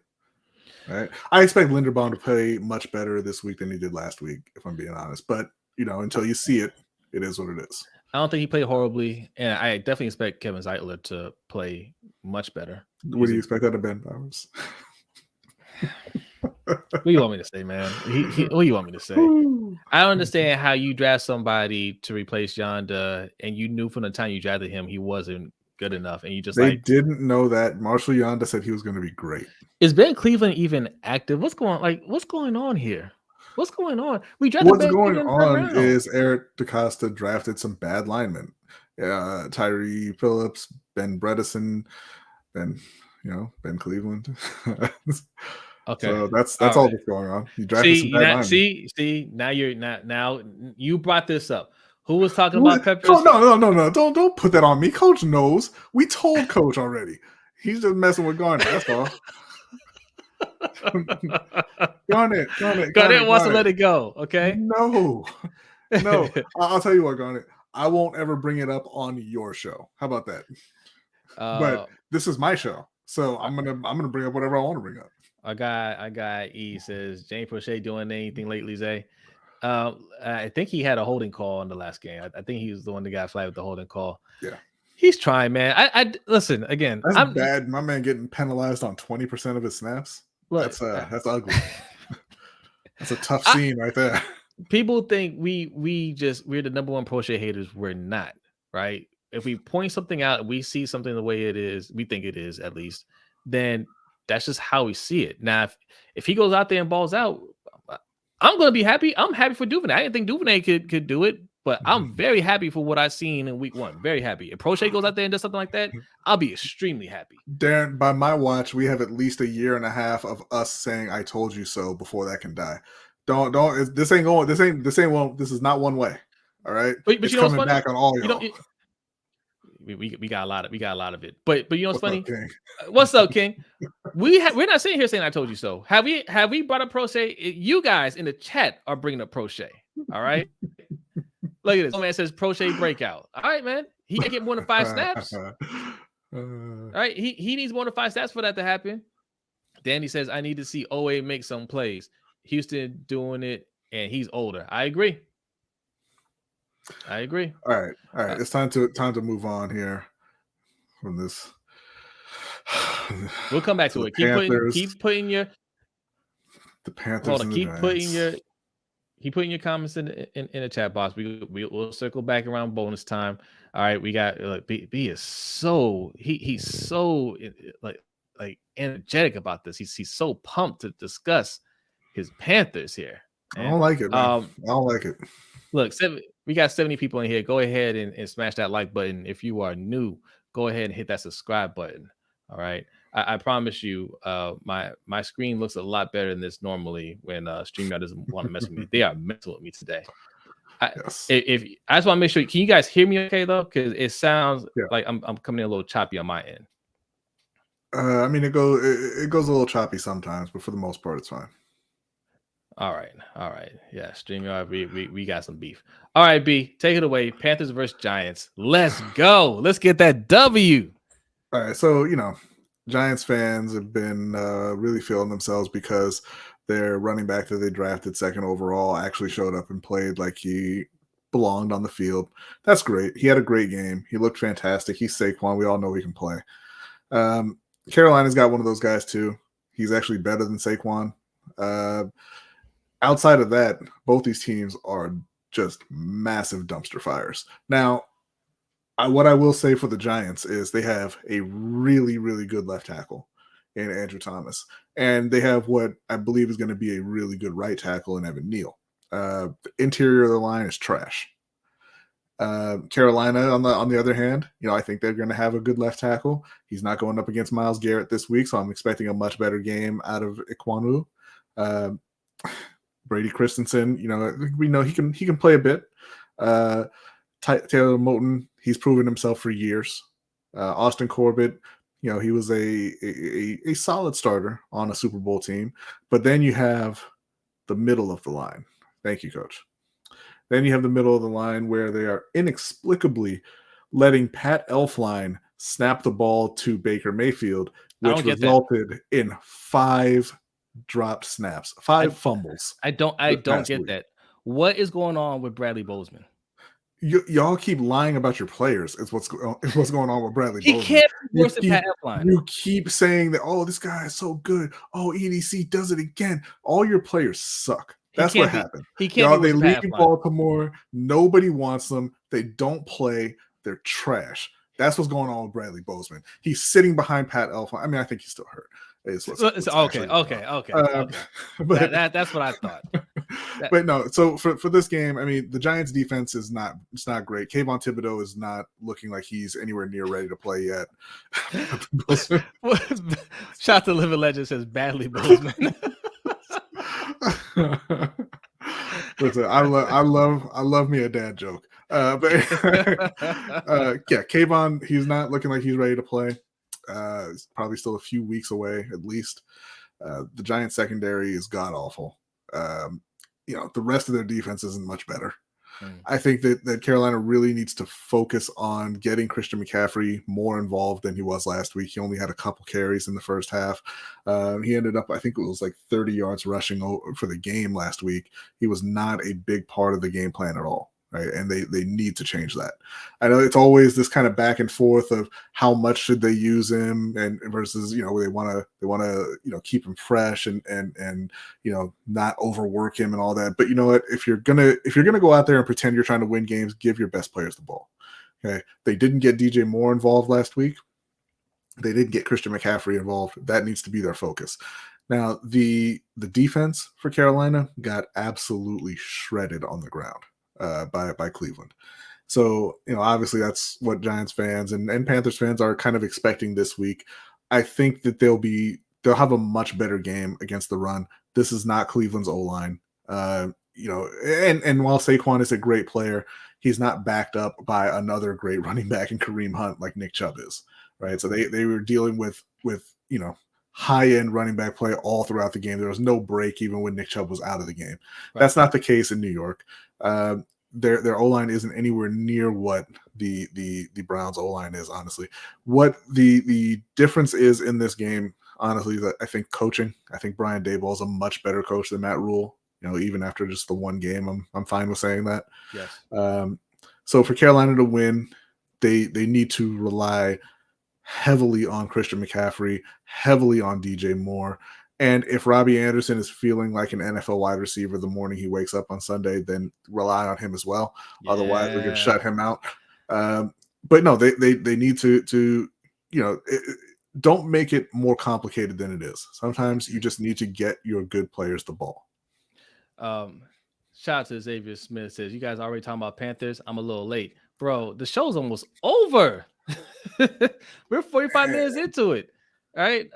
All right. I expect Linderbaum to play much better this week than he did last week, if I'm being honest. But, until you see it, it is what it is. I don't think he played horribly. And I definitely expect Kevin Zeitler to play much better. What do you expect out of Ben Bowers? What do you want me to say, man? What do you want me to say? I don't understand how you draft somebody to replace Yonda, and you knew from the time you drafted him he wasn't good enough, and you just didn't know that. Marshall Yonda said he was going to be great. Is Ben Cleveland even active? What's going on here? What's going on? What's going on is Eric DeCosta drafted some bad linemen. Tyree Phillips, Ben Bredesen, Ben Cleveland. Okay, so that's all that's going on. You drafted some bad linemen. Now you brought this up. Who was talking about Peppers? No. Don't put that on me. Coach knows. We told Coach already. He's just messing with Garnett. That's all. Garnett wants to let it go. Okay. No. I'll tell you what, Garnett. I won't ever bring it up on your show. How about that? But this is my show, so I'm gonna bring up whatever I want to bring up. I got E says James Prochet doing anything lately, Zay? I think he had a holding call in the last game. I think he was the one that got flagged with the holding call. Yeah. He's trying, man. I listen again. That's bad. My man getting penalized on 20% of his snaps. Look, that's ugly. That's a tough scene right there. People think we're the number one Prochet haters. We're not, right? If we point something out and we see something the way it is, we think it is at least, then that's just how we see it. Now, if he goes out there and balls out, I'm going to be happy. I'm happy for Duvernay. I didn't think Duvernay could do it, but I'm very happy for what I've seen in week one. Very happy. If Prochet goes out there and does something like that, I'll be extremely happy. Darren, by my watch, we have at least a year and a half of us saying "I told you so" before that can die. Don't. This ain't going. This is not one way. All right. But it's coming back on all y'all. We got a lot of it. But you know what's funny? What's up, King? We're not sitting here saying I told you so. Have we brought up Prochet? You guys in the chat are bringing up Prochet. All right. Look at this. Man says Prochet breakout. All right, man. He can't get more than 5 snaps. All right. He needs more than 5 snaps for that to happen. Danny says I need to see Owe make some plays. Houston doing it, and he's older. I agree. All right. It's time to move on here from this. We'll come back to it. Keep putting your the Panthers. Hold on. Keep putting your comments in the chat box. We'll circle back around bonus time. All right. We got B is so he's so like energetic about this. He's so pumped to discuss his Panthers here. Man. I don't like it. I don't like it. Look, we got 70 people in here. Go ahead and smash that like button. If you are new, go ahead and hit that subscribe button. All right. I promise you, my screen looks a lot better than this normally when StreamYard doesn't want to mess with me. They are messing with me today. Yes. If I just want to make sure, can you guys hear me okay though? Because it sounds Yeah. like I'm coming in a little choppy on my end. I mean, it goes a little choppy sometimes, but for the most part, it's fine. All right. Yeah, StreamYard, we got some beef. All right, B, take it away. Panthers versus Giants. Let's go. Let's get that W. All right, so Giants fans have been really feeling themselves because their running back that they drafted second overall actually showed up and played like he belonged on the field. That's great. He had a great game. He looked fantastic. He's Saquon. We all know he can play. Carolina's got one of those guys too. He's actually better than Saquon. Outside of that, both these teams are just massive dumpster fires. Now, what I will say for the Giants is they have a really, really good left tackle in Andrew Thomas, and they have what I believe is going to be a really good right tackle in Evan Neal. The interior of the line is trash. Carolina, on the other hand, I think they're going to have a good left tackle. He's not going up against Myles Garrett this week, so I'm expecting a much better game out of Ikwonu. Brady Christensen, we know he can play a bit. Taylor Moton, he's proven himself for years. Austin Corbett, he was a solid starter on a Super Bowl team. But then you have the middle of the line. Thank you, Coach. Then you have the middle of the line where they are inexplicably letting Pat Elflein snap the ball to Baker Mayfield, which resulted in 5 dropped snaps, 5 fumbles. I don't get that. What is going on with Bradley Bozeman? Y'all keep lying about your players. Is what's going on with Bradley Bozeman. He can't be worse than Pat Elflein. You keep saying that, oh, this guy is so good. Oh, EDC does it again. All your players suck. That's what happened. He can't. They leave Baltimore. Nobody wants them. They don't play. They're trash. That's what's going on with Bradley Bozeman. He's sitting behind Pat Elflein. I mean, I think he's still hurt. Okay. But that's what I thought. But no, so for this game, I mean, the Giants defense is not great. Kayvon Thibodeau is not looking like he's anywhere near ready to play yet. Shout to Living Legend says badly Bozeman. Listen, I love me a dad joke. But Kayvon, he's not looking like he's ready to play. It's probably still a few weeks away at least. The Giants secondary is god awful. The rest of their defense isn't much better. I think that Carolina really needs to focus on getting Christian McCaffrey more involved than he was last week. He only had a couple carries in the first half. He ended up, I think it was like 30 yards rushing for the game last week. He was not a big part of the game plan at all. Right. And they need to change that. I know it's always this kind of back and forth of how much should they use him and versus, they want to, keep him fresh and not overwork him and all that. But you know what, if you're going to go out there and pretend you're trying to win games, give your best players the ball. Okay. They didn't get DJ Moore involved last week. They didn't get Christian McCaffrey involved. That needs to be their focus. Now, the defense for Carolina got absolutely shredded on the ground by Cleveland. So, obviously that's what Giants fans and Panthers fans are kind of expecting this week. I think that they'll have a much better game against the run. This is not Cleveland's O-line. And while Saquon is a great player, he's not backed up by another great running back in Kareem Hunt like Nick Chubb is, right? So they were dealing with high-end running back play all throughout the game. There was no break even when Nick Chubb was out of the game. Right. That's not the case in New York. Their O-line isn't anywhere near what the Browns O-line is, honestly. What the difference is in this game, honestly, that I think coaching. I think Brian Daboll is a much better coach than Matt Rule. Even after just the one game, I'm fine with saying that. Yes. So for Carolina to win, they need to rely heavily on Christian McCaffrey, heavily on DJ Moore. And if Robbie Anderson is feeling like an NFL wide receiver the morning he wakes up on Sunday, then rely on him as well. Yeah. Otherwise, we're going to shut him out. But no, they need to don't make it more complicated than it is. Sometimes you just need to get your good players the ball. Shout out to Xavier Smith says, you guys already talking about Panthers. I'm a little late. Bro, the show's almost over. We're 45 minutes into it. All right.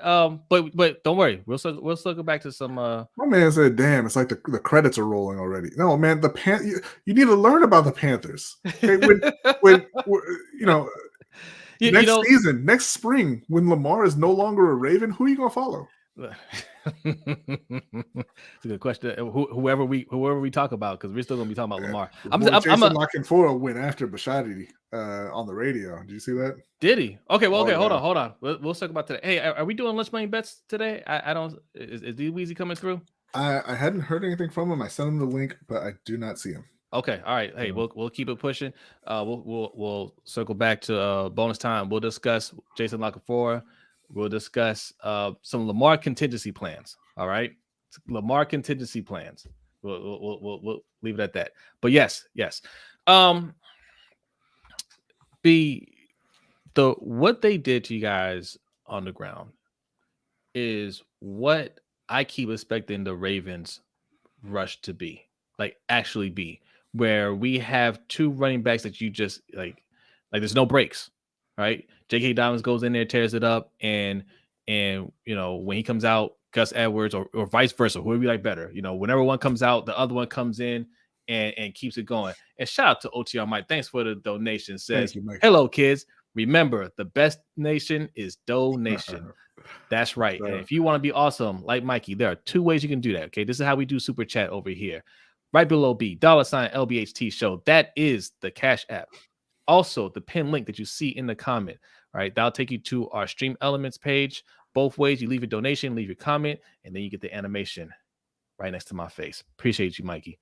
But don't worry. We'll circle back to some. My man said, "Damn, it's like the credits are rolling already." No, man, you need to learn about the Panthers. Okay, when you know you next know. season, next spring, when Lamar is no longer a Raven, who are you gonna follow? It's a good question. Whoever we talk about, because we're still gonna be talking about Lamar. Jason Lockenfora went after Bashadi on the radio. Did you see that? Did he? Okay, well, okay, yeah. hold on. We'll talk about today. Hey, are we doing lunch money bets today? I don't. Is D Weezy coming through? I hadn't heard anything from him. I sent him the link, but I do not see him. Okay, all right. Hey, we'll keep it pushing. We'll circle back to bonus time. We'll discuss Jason Lockenfora. We'll discuss some Lamar contingency plans. All right, Lamar contingency plans. We'll leave it at that. But yes. What they did to you guys on the ground is what I keep expecting the Ravens rush to be, like actually be, where we have two running backs that you just like there's no breaks, right? J.K. Dobbins goes in there, tears it up, and when he comes out, Gus Edwards or vice versa, whoever you like better, whenever one comes out, the other one comes in and keeps it going. And shout out to OTR Mike. Thanks for the donation. Says, you, Mike. Hello, kids. Remember, the best nation is donation. That's right. And if you want to be awesome like Mikey, there are two ways you can do that. Okay, this is how we do super chat over here. Right below B, $ LBHT Show. That is the Cash App. Also, the pin link that you see in the comment. All right, that'll take you to our Stream Elements page. Both ways, you leave a donation, leave your comment, and then you get the animation right next to my face. Appreciate you, Mikey.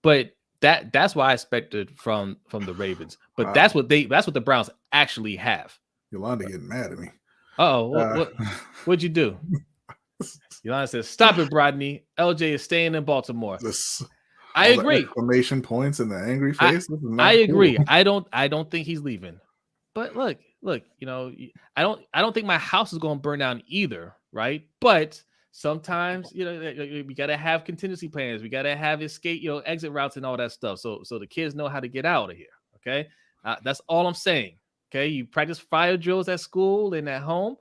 But that's what I expected from the Ravens. But that's what the Browns actually have. Yolanda getting mad at me. What'd you do? Yolanda says, "Stop it, Brodny. LJ is staying in Baltimore." I agree. Exclamation points in the angry face. I agree. Cool. I don't think he's leaving. But look. I don't think my house is going to burn down either, right? But sometimes, we got to have contingency plans. We got to have escape, exit routes and all that stuff. So the kids know how to get out of here. Okay. That's all I'm saying. Okay. You practice fire drills at school and at home.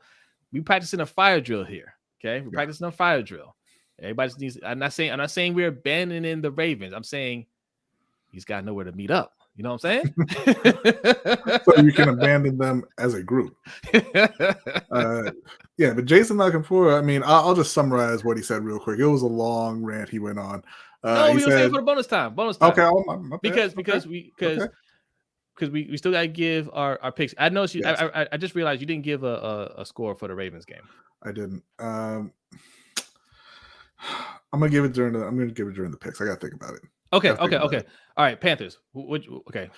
We practicing a fire drill here. Okay. We're practicing a fire drill. Everybody needs, I'm not saying we're abandoning the Ravens. I'm saying he's got nowhere to meet up. You know what I'm saying? So you can abandon them as a group. Yeah, but Jason Lockenfora, I mean, I'll just summarize what he said real quick. It was a long rant he went on. No, we were saying for the bonus time. Okay, because we still got to give our picks. I know I just realized you didn't give a score for the Ravens game. I didn't. I'm gonna give it during the picks. I gotta think about it. Okay. All right, Panthers. Okay.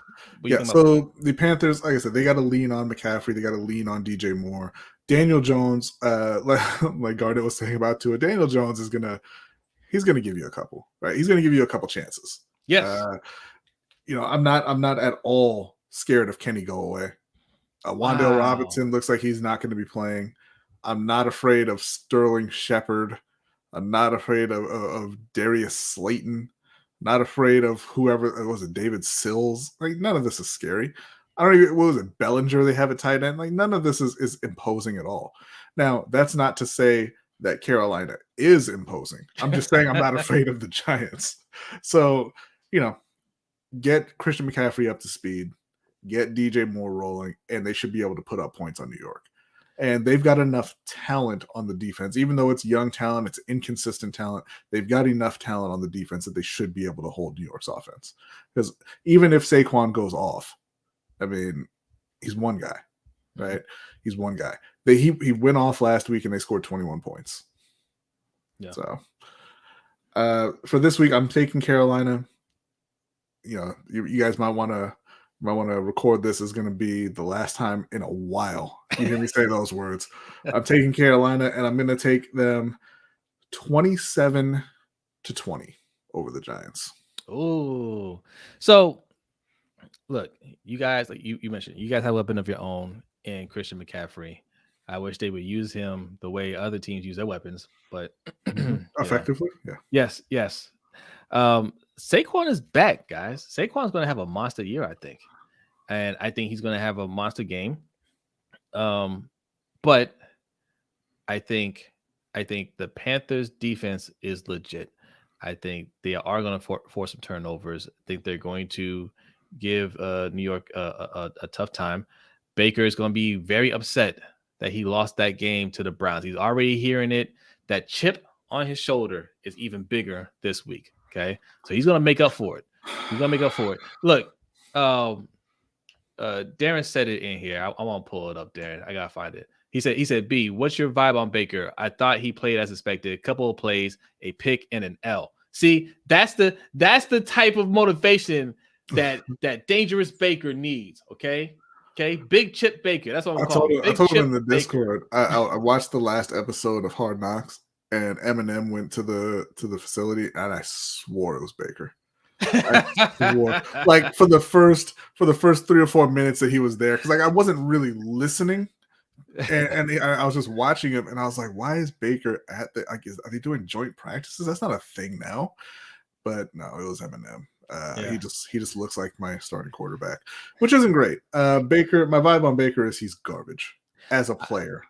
So the Panthers, like I said, they got to lean on McCaffrey. They got to lean on DJ Moore. Daniel Jones, like Garnet was saying about Tua, Daniel Jones he's gonna give you a couple, right? He's gonna give you a couple chances. Yes. I'm not at all scared of Kenny Golladay. Wan'Dale Robinson looks like he's not going to be playing. I'm not afraid of Sterling Shepard. I'm not afraid of Darius Slayton. Not afraid of whoever was it, David Sills. Like none of this is scary. I don't even, what was it, Bellinger they have at tight end? Like none of this is imposing at all. Now, that's not to say that Carolina is imposing. I'm just saying I'm not afraid of the Giants. So, get Christian McCaffrey up to speed, get DJ Moore rolling, and they should be able to put up points on New York. And they've got enough talent on the defense, even though it's young talent, it's inconsistent talent. They've got enough talent on the defense that they should be able to hold New York's offense. Because even if Saquon goes off, I mean, he's one guy, right? He's one guy. He went off last week and they scored 21 points. Yeah. So for this week, I'm taking Carolina. You guys might want to record this is going to be the last time in a while you hear me say those words. I'm taking Carolina, and I'm going to take them 27-20 over the Giants. Oh, so look, you guys, like you mentioned, you guys have a weapon of your own in Christian McCaffrey. I wish they would use him the way other teams use their weapons, but effectively, yeah. Yes. Saquon is back, guys. Saquon's going to have a monster year, I think. And I think he's going to have a monster game. But I think the Panthers defense is legit. I think they are going to force some turnovers. I think they're going to give New York a tough time. Baker is going to be very upset that he lost that game to the Browns. He's already hearing it. That chip on his shoulder is even bigger this week. Okay, so he's going to make up for it. He's going to make up for it. Look, Darren said it in here. I want to pull it up, Darren. I gotta find it. He said, B, what's your vibe on Baker? I thought he played as expected. A couple of plays, a pick, and an L. See, that's the type of motivation that dangerous Baker needs. Okay. Big Chip Baker. That's what I'm calling him. I told him in the Discord. I watched the last episode of Hard Knocks, and Eminem went to the facility, and I swore it was Baker. I swore. Like for the first 3 or 4 minutes that he was there, because like I wasn't really listening. And I was just watching him, and I was like, "Why is Baker at the? Are they doing joint practices? That's not a thing now." But no, it was Eminem. He just looks like my starting quarterback, which isn't great. Baker, my vibe on Baker is he's garbage as a player,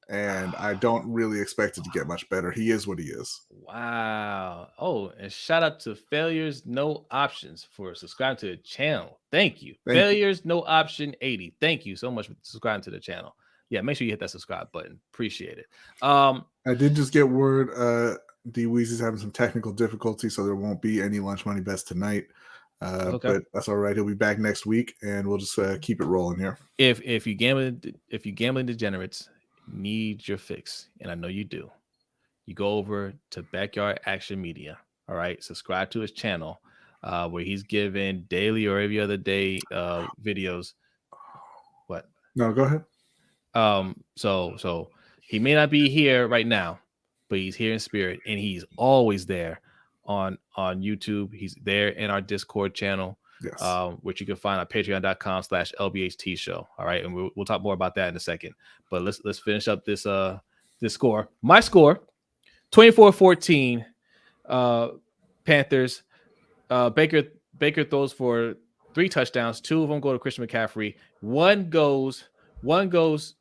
and I don't really expect it to get much better. He is what he is. Wow. Oh, and shout out to Failures No Options for subscribing to the channel. Thank you. Failures No Option 80. Thank you so much for subscribing to the channel. Yeah, make sure you hit that subscribe button. Appreciate it. I did just get word D Weezy's having some technical difficulties, so there won't be any lunch money bets tonight. But that's all right. He'll be back next week, and we'll just keep it rolling here. If you gambling degenerates need your fix, and I know you do, you go over to Backyard Action Media. All right, subscribe to his channel, where he's giving daily or every other day videos. What? No, go ahead. So he may not be here right now, but he's here in spirit, and he's always there on YouTube. He's there in our Discord channel, yes. Which you can find on patreon.com/LBHT Show. All right, and we'll talk more about that in a second. But let's finish up this score. My score, 24-14, Panthers. Baker throws for 3 touchdowns. 2 of them go to Christian McCaffrey. One goes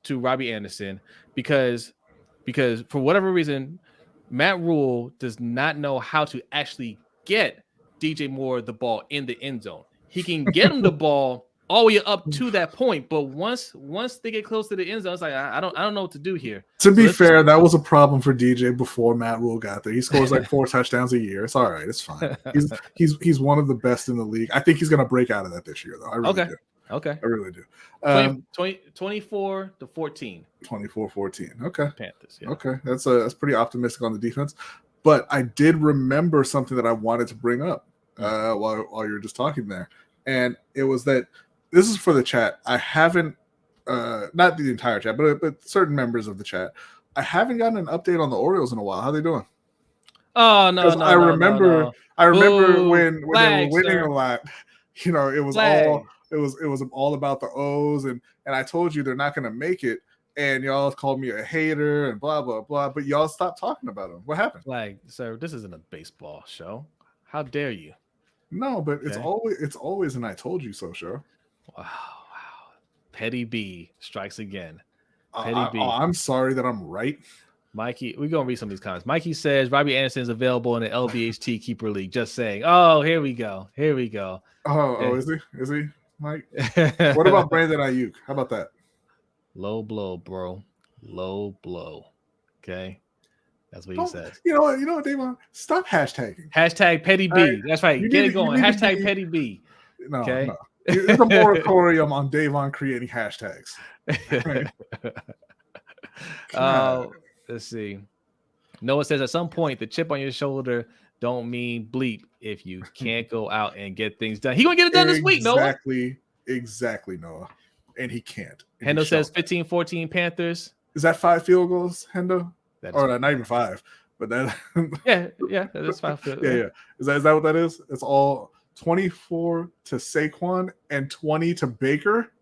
to Robbie Anderson because for whatever reason, Matt Rule does not know how to actually get DJ Moore the ball in the end zone. He can get him the ball all the way up to that point, but once they get close to the end zone, it's like I don't know what to do here. To be fair, that was a problem for DJ before Matt Rule got there. He scores like 4 touchdowns a year. It's all right. It's fine. He's one of the best in the league. I think he's going to break out of that this year, though. I really do. Okay. I really do. 24-14. 24-14. Okay. Panthers. Yeah. Okay. That's pretty optimistic on the defense. But I did remember something that I wanted to bring up while you were just talking there. And it was that this is for the chat. I haven't not the entire chat, but certain members of the chat. I haven't gotten an update on the Orioles in a while. How are they doing? Oh no. I remember no. when they were winning a lot. You know, it was all about the O's, and I told you they're not going to make it, and y'all called me a hater and blah blah blah. But y'all stopped talking about them. What happened? Like, sir, this isn't a baseball show. How dare you? No, but it's always an I told you so show. Wow. Petty B strikes again. Petty B. I'm sorry that I'm right. Mikey, we're going to read some of these comments. Mikey says, Robbie Anderson is available in the LBHT Keeper League. Just saying. Oh, here we go. Oh, is he, Mike? What about Brandon Ayuk? How about that? Low blow, bro. Low blow. Okay. That's what he says. You know what, Davon? Stop hashtagging. Hashtag Petty B. Right. That's right. Get it going. Hashtag Petty B. No, okay. No. It's a moratorium on Davon creating hashtags. Right? Let's see. Noah says at some point the chip on your shoulder don't mean bleep if you can't go out and get things done. He gonna get it done this week, Noah. Exactly, Noah. And he can't. Hendo says 15-14 Panthers. Is that 5 field goals, Hendo? Or not even 5, but that. yeah, that's 5 field. Yeah. Is that what that is? It's all 24 to Saquon and 20 to Baker.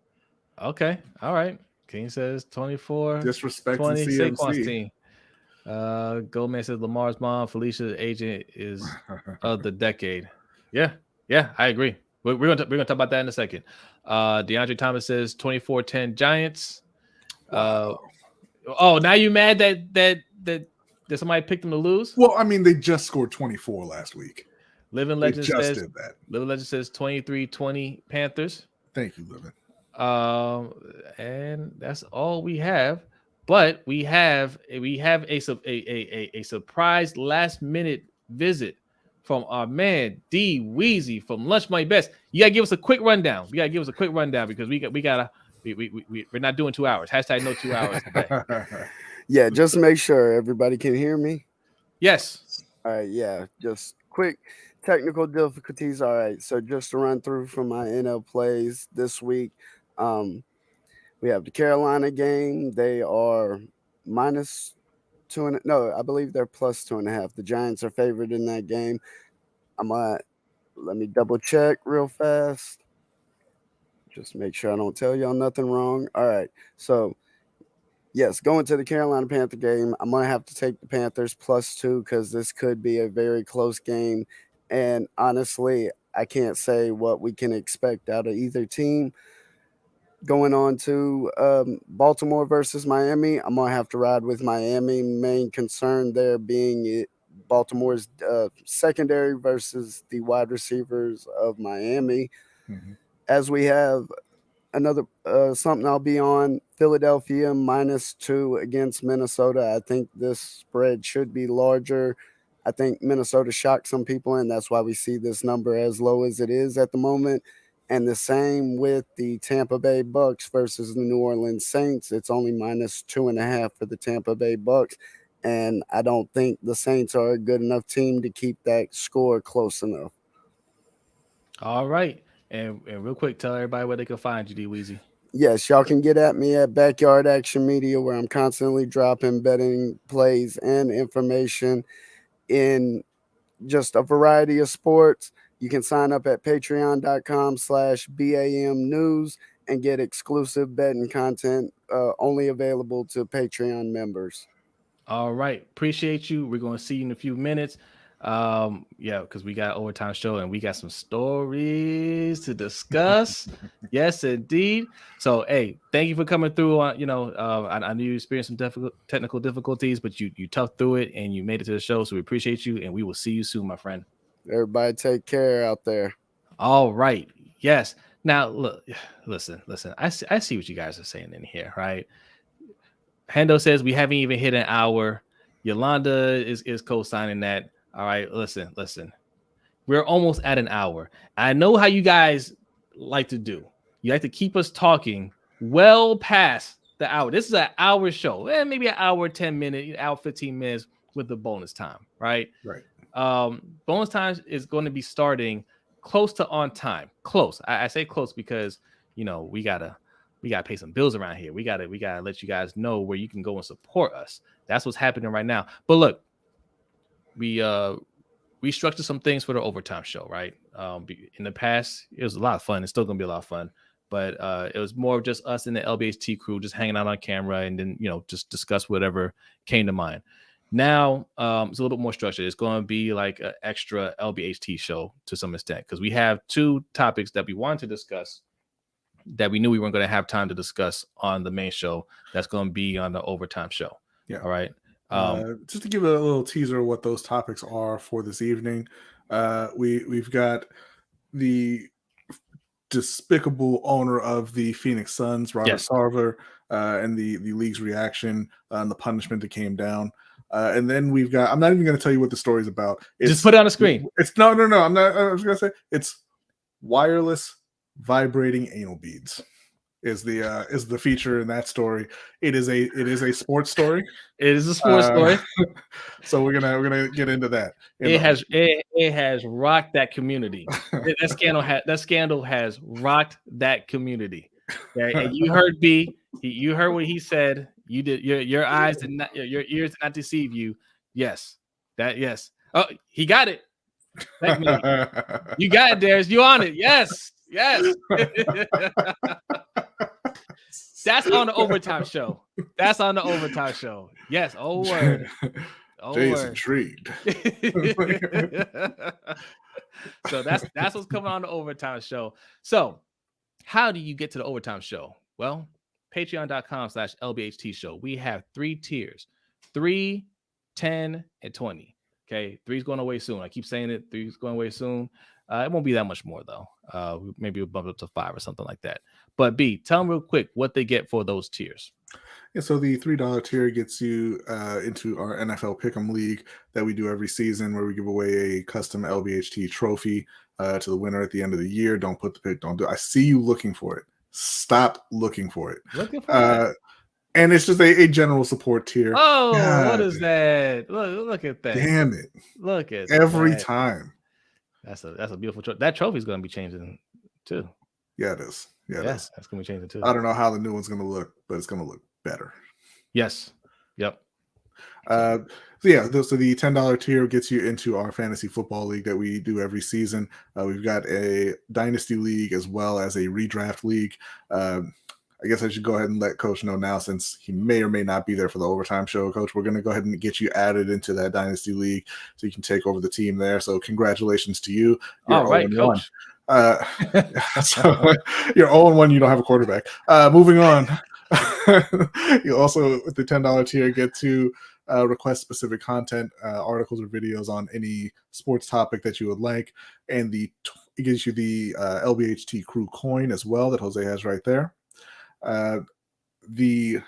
Okay, all right. King says 24. Disrespecting 20 CMC. Saquon's team. Goldman says Lamar's mom, Felicia's agent, is of the decade. Yeah, I agree. We're gonna talk about that in a second. DeAndre Thomas says 24-10 Giants. Wow. Oh, now you mad that somebody picked them to lose? Well, I mean, they just scored 24 last week. Living They Legend just says did that. Living Legend says 23-20 Panthers. Thank you, Living. And that's all we have. But we have a surprise last minute visit from our man D Weezy from Lunch Money Best. You gotta give us a quick rundown. Because we're not doing 2 hours. Hashtag no 2 hours today. Yeah, just make sure everybody can hear me. Yes. All right, yeah, just quick technical difficulties. All right, so just to run through from my NL plays this week, we have the Carolina game. They are -2 and no, I believe they're +2.5. The Giants are favored in that game. Let me double check real fast. Just make sure I don't tell y'all nothing wrong. All right, so yes, going to the Carolina Panther game, I'm gonna have to take the Panthers +2 because this could be a very close game. And honestly, I can't say what we can expect out of either team. Going on to Baltimore versus Miami, I'm gonna have to ride with Miami. Main concern there being Baltimore's secondary versus the wide receivers of Miami. Mm-hmm. As we have another something I'll be on, Philadelphia -2 against Minnesota. I think this spread should be larger. I think Minnesota shocked some people, and that's why we see this number as low as it is at the moment. And the same with the Tampa Bay Bucks versus the New Orleans Saints. It's only -2.5 for the Tampa Bay Bucks. And I don't think the Saints are a good enough team to keep that score close enough. All right. And real quick, tell everybody where they can find you, D Weezy. Yes, y'all can get at me at Backyard Action Media, where I'm constantly dropping betting plays and information in just a variety of sports. You can sign up at patreon.com/BAM news and get exclusive betting content only available to Patreon members. All right. Appreciate you. We're going to see you in a few minutes. Yeah, because we got overtime show and we got some stories to discuss. Yes, indeed. So, hey, thank you for coming through. I knew you experienced some technical difficulties, but you toughed through it and you made it to the show. So we appreciate you, and we will see you soon, my friend. Everybody take care out there. All right. Yes. Now, look, listen. I see what you guys are saying in here, right? Hendo says we haven't even hit an hour. Yolanda is co-signing that. All right, listen. We're almost at an hour. I know how you guys like to do. You like to keep us talking well past the hour. This is an hour show. Maybe an hour, 10 minutes, hour, 15 minutes with the bonus time, right? Right. Bonus time is going to be starting close to on time. Close. I say close because, we gotta pay some bills around here. We gotta let you guys know where you can go and support us. That's what's happening right now. But look, we structured some things for the overtime show, right? In the past, it was a lot of fun. It's still gonna be a lot of fun, but it was more of just us and the LBHT crew just hanging out on camera and then just discuss whatever came to mind. Now it's a little bit more structured. It's going to be like an extra LBHT show to some extent because we have two topics that we wanted to discuss that we knew we weren't going to have time to discuss on the main show. That's going to be on the overtime show. Yeah. All right. Just to give a little teaser of what those topics are for this evening, we've got the despicable owner of the Phoenix Suns, Robert Farve, and the league's reaction and the punishment that came down. And then we've got, I'm not even going to tell you what the story's about. Just put it on the screen. It's no. I'm not. I was going to say it's wireless vibrating anal beads is the feature in that story. It is a sports story. It is a sports story. So we're gonna get into that. It has rocked that community. that scandal has rocked that community. Okay? And you heard B. You heard what he said. You did. Your eyes did not. Your ears did not deceive you. Yes. Yes. Oh, he got it. You got it, Darius. You on it? Yes. That's on the overtime show. Yes. Oh word. Jay's intrigued. So that's what's coming on the overtime show. So how do you get to the overtime show? Well, patreon.com/LBHT Show. We have 3 tiers: 3, 10, and 20. Okay, 3's going away soon. I keep saying it. 3's going away soon. It won't be that much more though. Maybe we'll bump it up to 5 or something like that. But B, tell them real quick what they get for those tiers. Yeah, so the $3 tier gets you into our NFL Pick'em League that we do every season, where we give away a custom LBHT trophy to the winner at the end of the year. Don't put the pick. Don't do. I see you looking for it. Stop looking for it. Looking for it. And it's just a general support tier. Oh, God. What is that? Look at that. Damn it. Look at every that. time. That's a beautiful trophy. That trophy is going to be changing too. Yeah, it is. Yeah, it is. That's going to be changing too. I don't know how the new one's going to look, but it's going to look better. Yes. Yep. So the $10 tier gets you into our fantasy football league that we do every season. We've got a dynasty league as well as a redraft league. I guess I should go ahead and let Coach know now, since he may or may not be there for the overtime show. Coach, we're going to go ahead and get you added into that dynasty league so you can take over the team there. So congratulations to you. You're all right, Coach. So you're 0-1. You don't have a quarterback. Moving on. You also, with the $10 tier, get to request specific content, articles or videos on any sports topic that you would like, and it gives you the LBHT crew coin as well that Jose has right there. The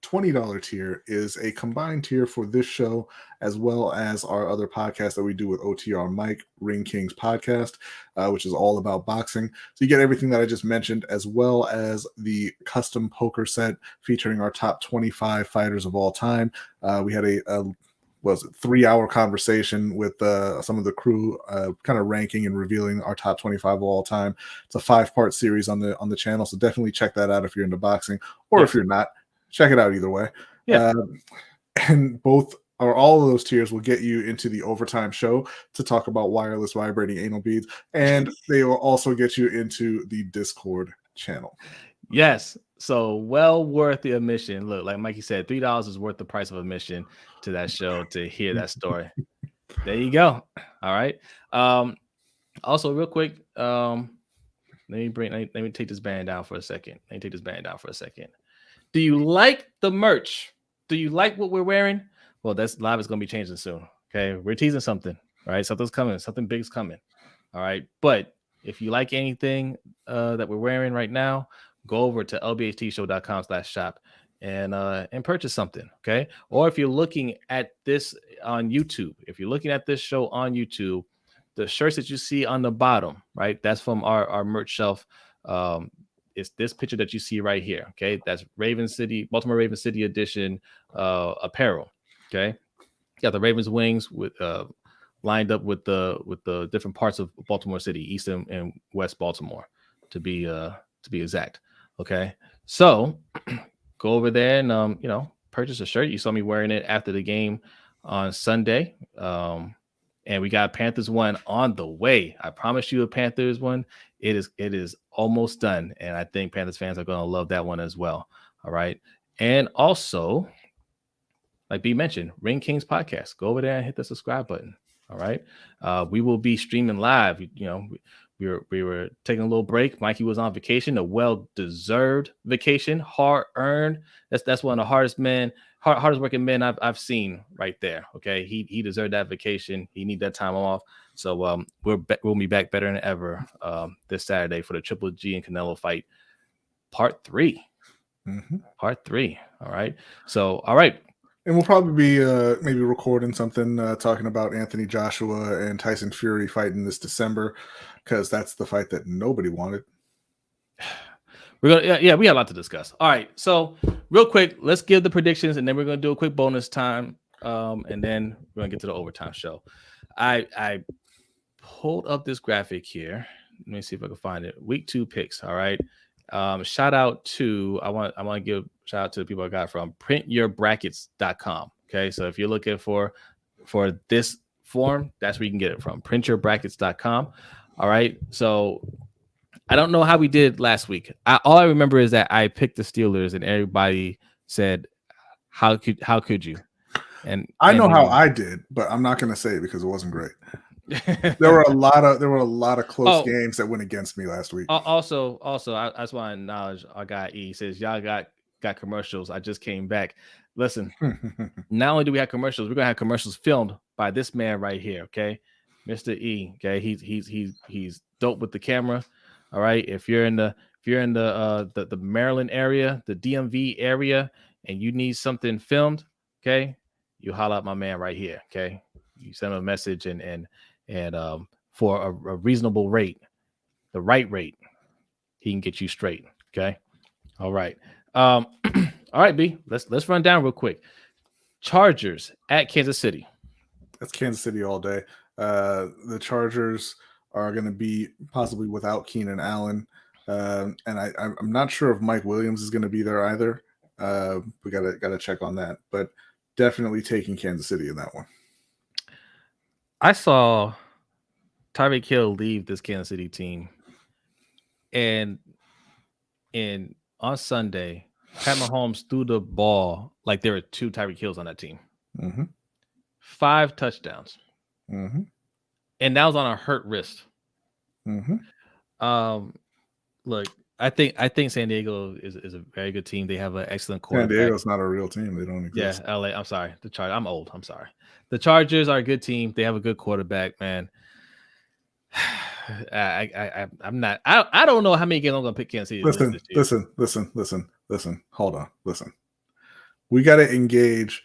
$20 tier is a combined tier for this show as well as our other podcast that we do with OTR Mike, Ring Kings podcast, which is all about boxing. So you get everything that I just mentioned, as well as the custom poker set featuring our top 25 fighters of all time. We had a 3-hour conversation with some of the crew, kind of ranking and revealing our top 25 of all time. It's a 5-part series on the channel, so definitely check that out if you're into boxing, or if you're not. Check it out either way. Yeah. And all of those tiers will get you into the overtime show to talk about wireless vibrating anal beads. And they will also get you into the Discord channel. Yes. So well worth the admission. Look, like Mikey said, $3 is worth the price of admission to that show to hear that story. There you go. All right. Also, real quick, let me take this band down for a second. Do you like the merch? Do you like what we're wearing? Well, that's live is going to be changing soon. Okay. We're teasing something. All right. Something's coming. Something big's coming. All right. But if you like anything that we're wearing right now, go over to lbhtshow.com/shop and purchase something. Okay. Or if you're looking at this on YouTube, the shirts that you see on the bottom, right? That's from our merch shelf. It's this picture that you see right here. Okay. That's Baltimore Raven City edition apparel. Okay. Got the Ravens wings with lined up with the different parts of Baltimore City, East and West Baltimore, to be exact. Okay. So go over there and purchase a shirt. You saw me wearing it after the game on Sunday. And we got Panthers one on the way. I promise you a Panthers one. It is almost done. And I think Panthers fans are going to love that one as well. All right. And also, like B mentioned, Ring Kings podcast. Go over there and hit the subscribe button. All right. We will be streaming live. We were taking a little break. Mikey was on vacation, a well-deserved vacation, hard-earned. That's one of the hardest working men I've seen right there. Okay, he deserved that vacation. He need that time off. So we'll be back better than ever this Saturday for the Triple G and Canelo fight, part 3. Part 3. All right. So all right. And we'll probably be maybe recording something talking about Anthony Joshua and Tyson Fury fighting this December, because that's the fight that nobody wanted. We got a lot to discuss. All right, so real quick, let's give the predictions, and then we're gonna do a quick bonus time, and then we're gonna get to the overtime show. I pulled up this graphic here. Let me see if I can find it. Week 2 picks. All right. Shout out to I want to give shout out to the people I got from printyourbrackets.com. Okay, so if you're looking for this form, that's where you can get it from, printyourbrackets.com. All right, so I don't know how we did last week. All I remember is that I picked the Steelers and everybody said, how could you? And I know how I did, but I'm not going to say it because it wasn't great. There were a lot of close games that went against me last week. Also, I just want to acknowledge our guy E says y'all got commercials. I just came back. Listen, not only do we have commercials, we're gonna have commercials filmed by this man right here. Okay, Mr. E. Okay, he's dope with the camera. All right, if you're in the Maryland area, the DMV area, and you need something filmed, okay, you holler at my man right here. Okay, you send him a message and for a reasonable rate, the right rate, he can get you straight. Okay, all right. All right, B. Let's run down real quick. Chargers at Kansas City. That's Kansas City all day. The Chargers are going to be possibly without Keenan Allen, and I'm not sure if Mike Williams is going to be there either. We gotta check on that, but definitely taking Kansas City in that one. I saw Tyreek Hill leave this Kansas City team, and on Sunday, Pat Mahomes threw the ball like there were 2 Tyreek Hills on that team. 5 touchdowns. And that was on a hurt wrist. Look, I think San Diego is a very good team. They have an excellent quarterback. San Diego's not a real team. They don't exist. Yeah, LA. I'm sorry. The Chargers. I'm old. I'm sorry. The Chargers are a good team. They have a good quarterback, man. I'm not. I don't know how many games I'm gonna pick Kansas City. Listen. Hold on. Listen. We got to engage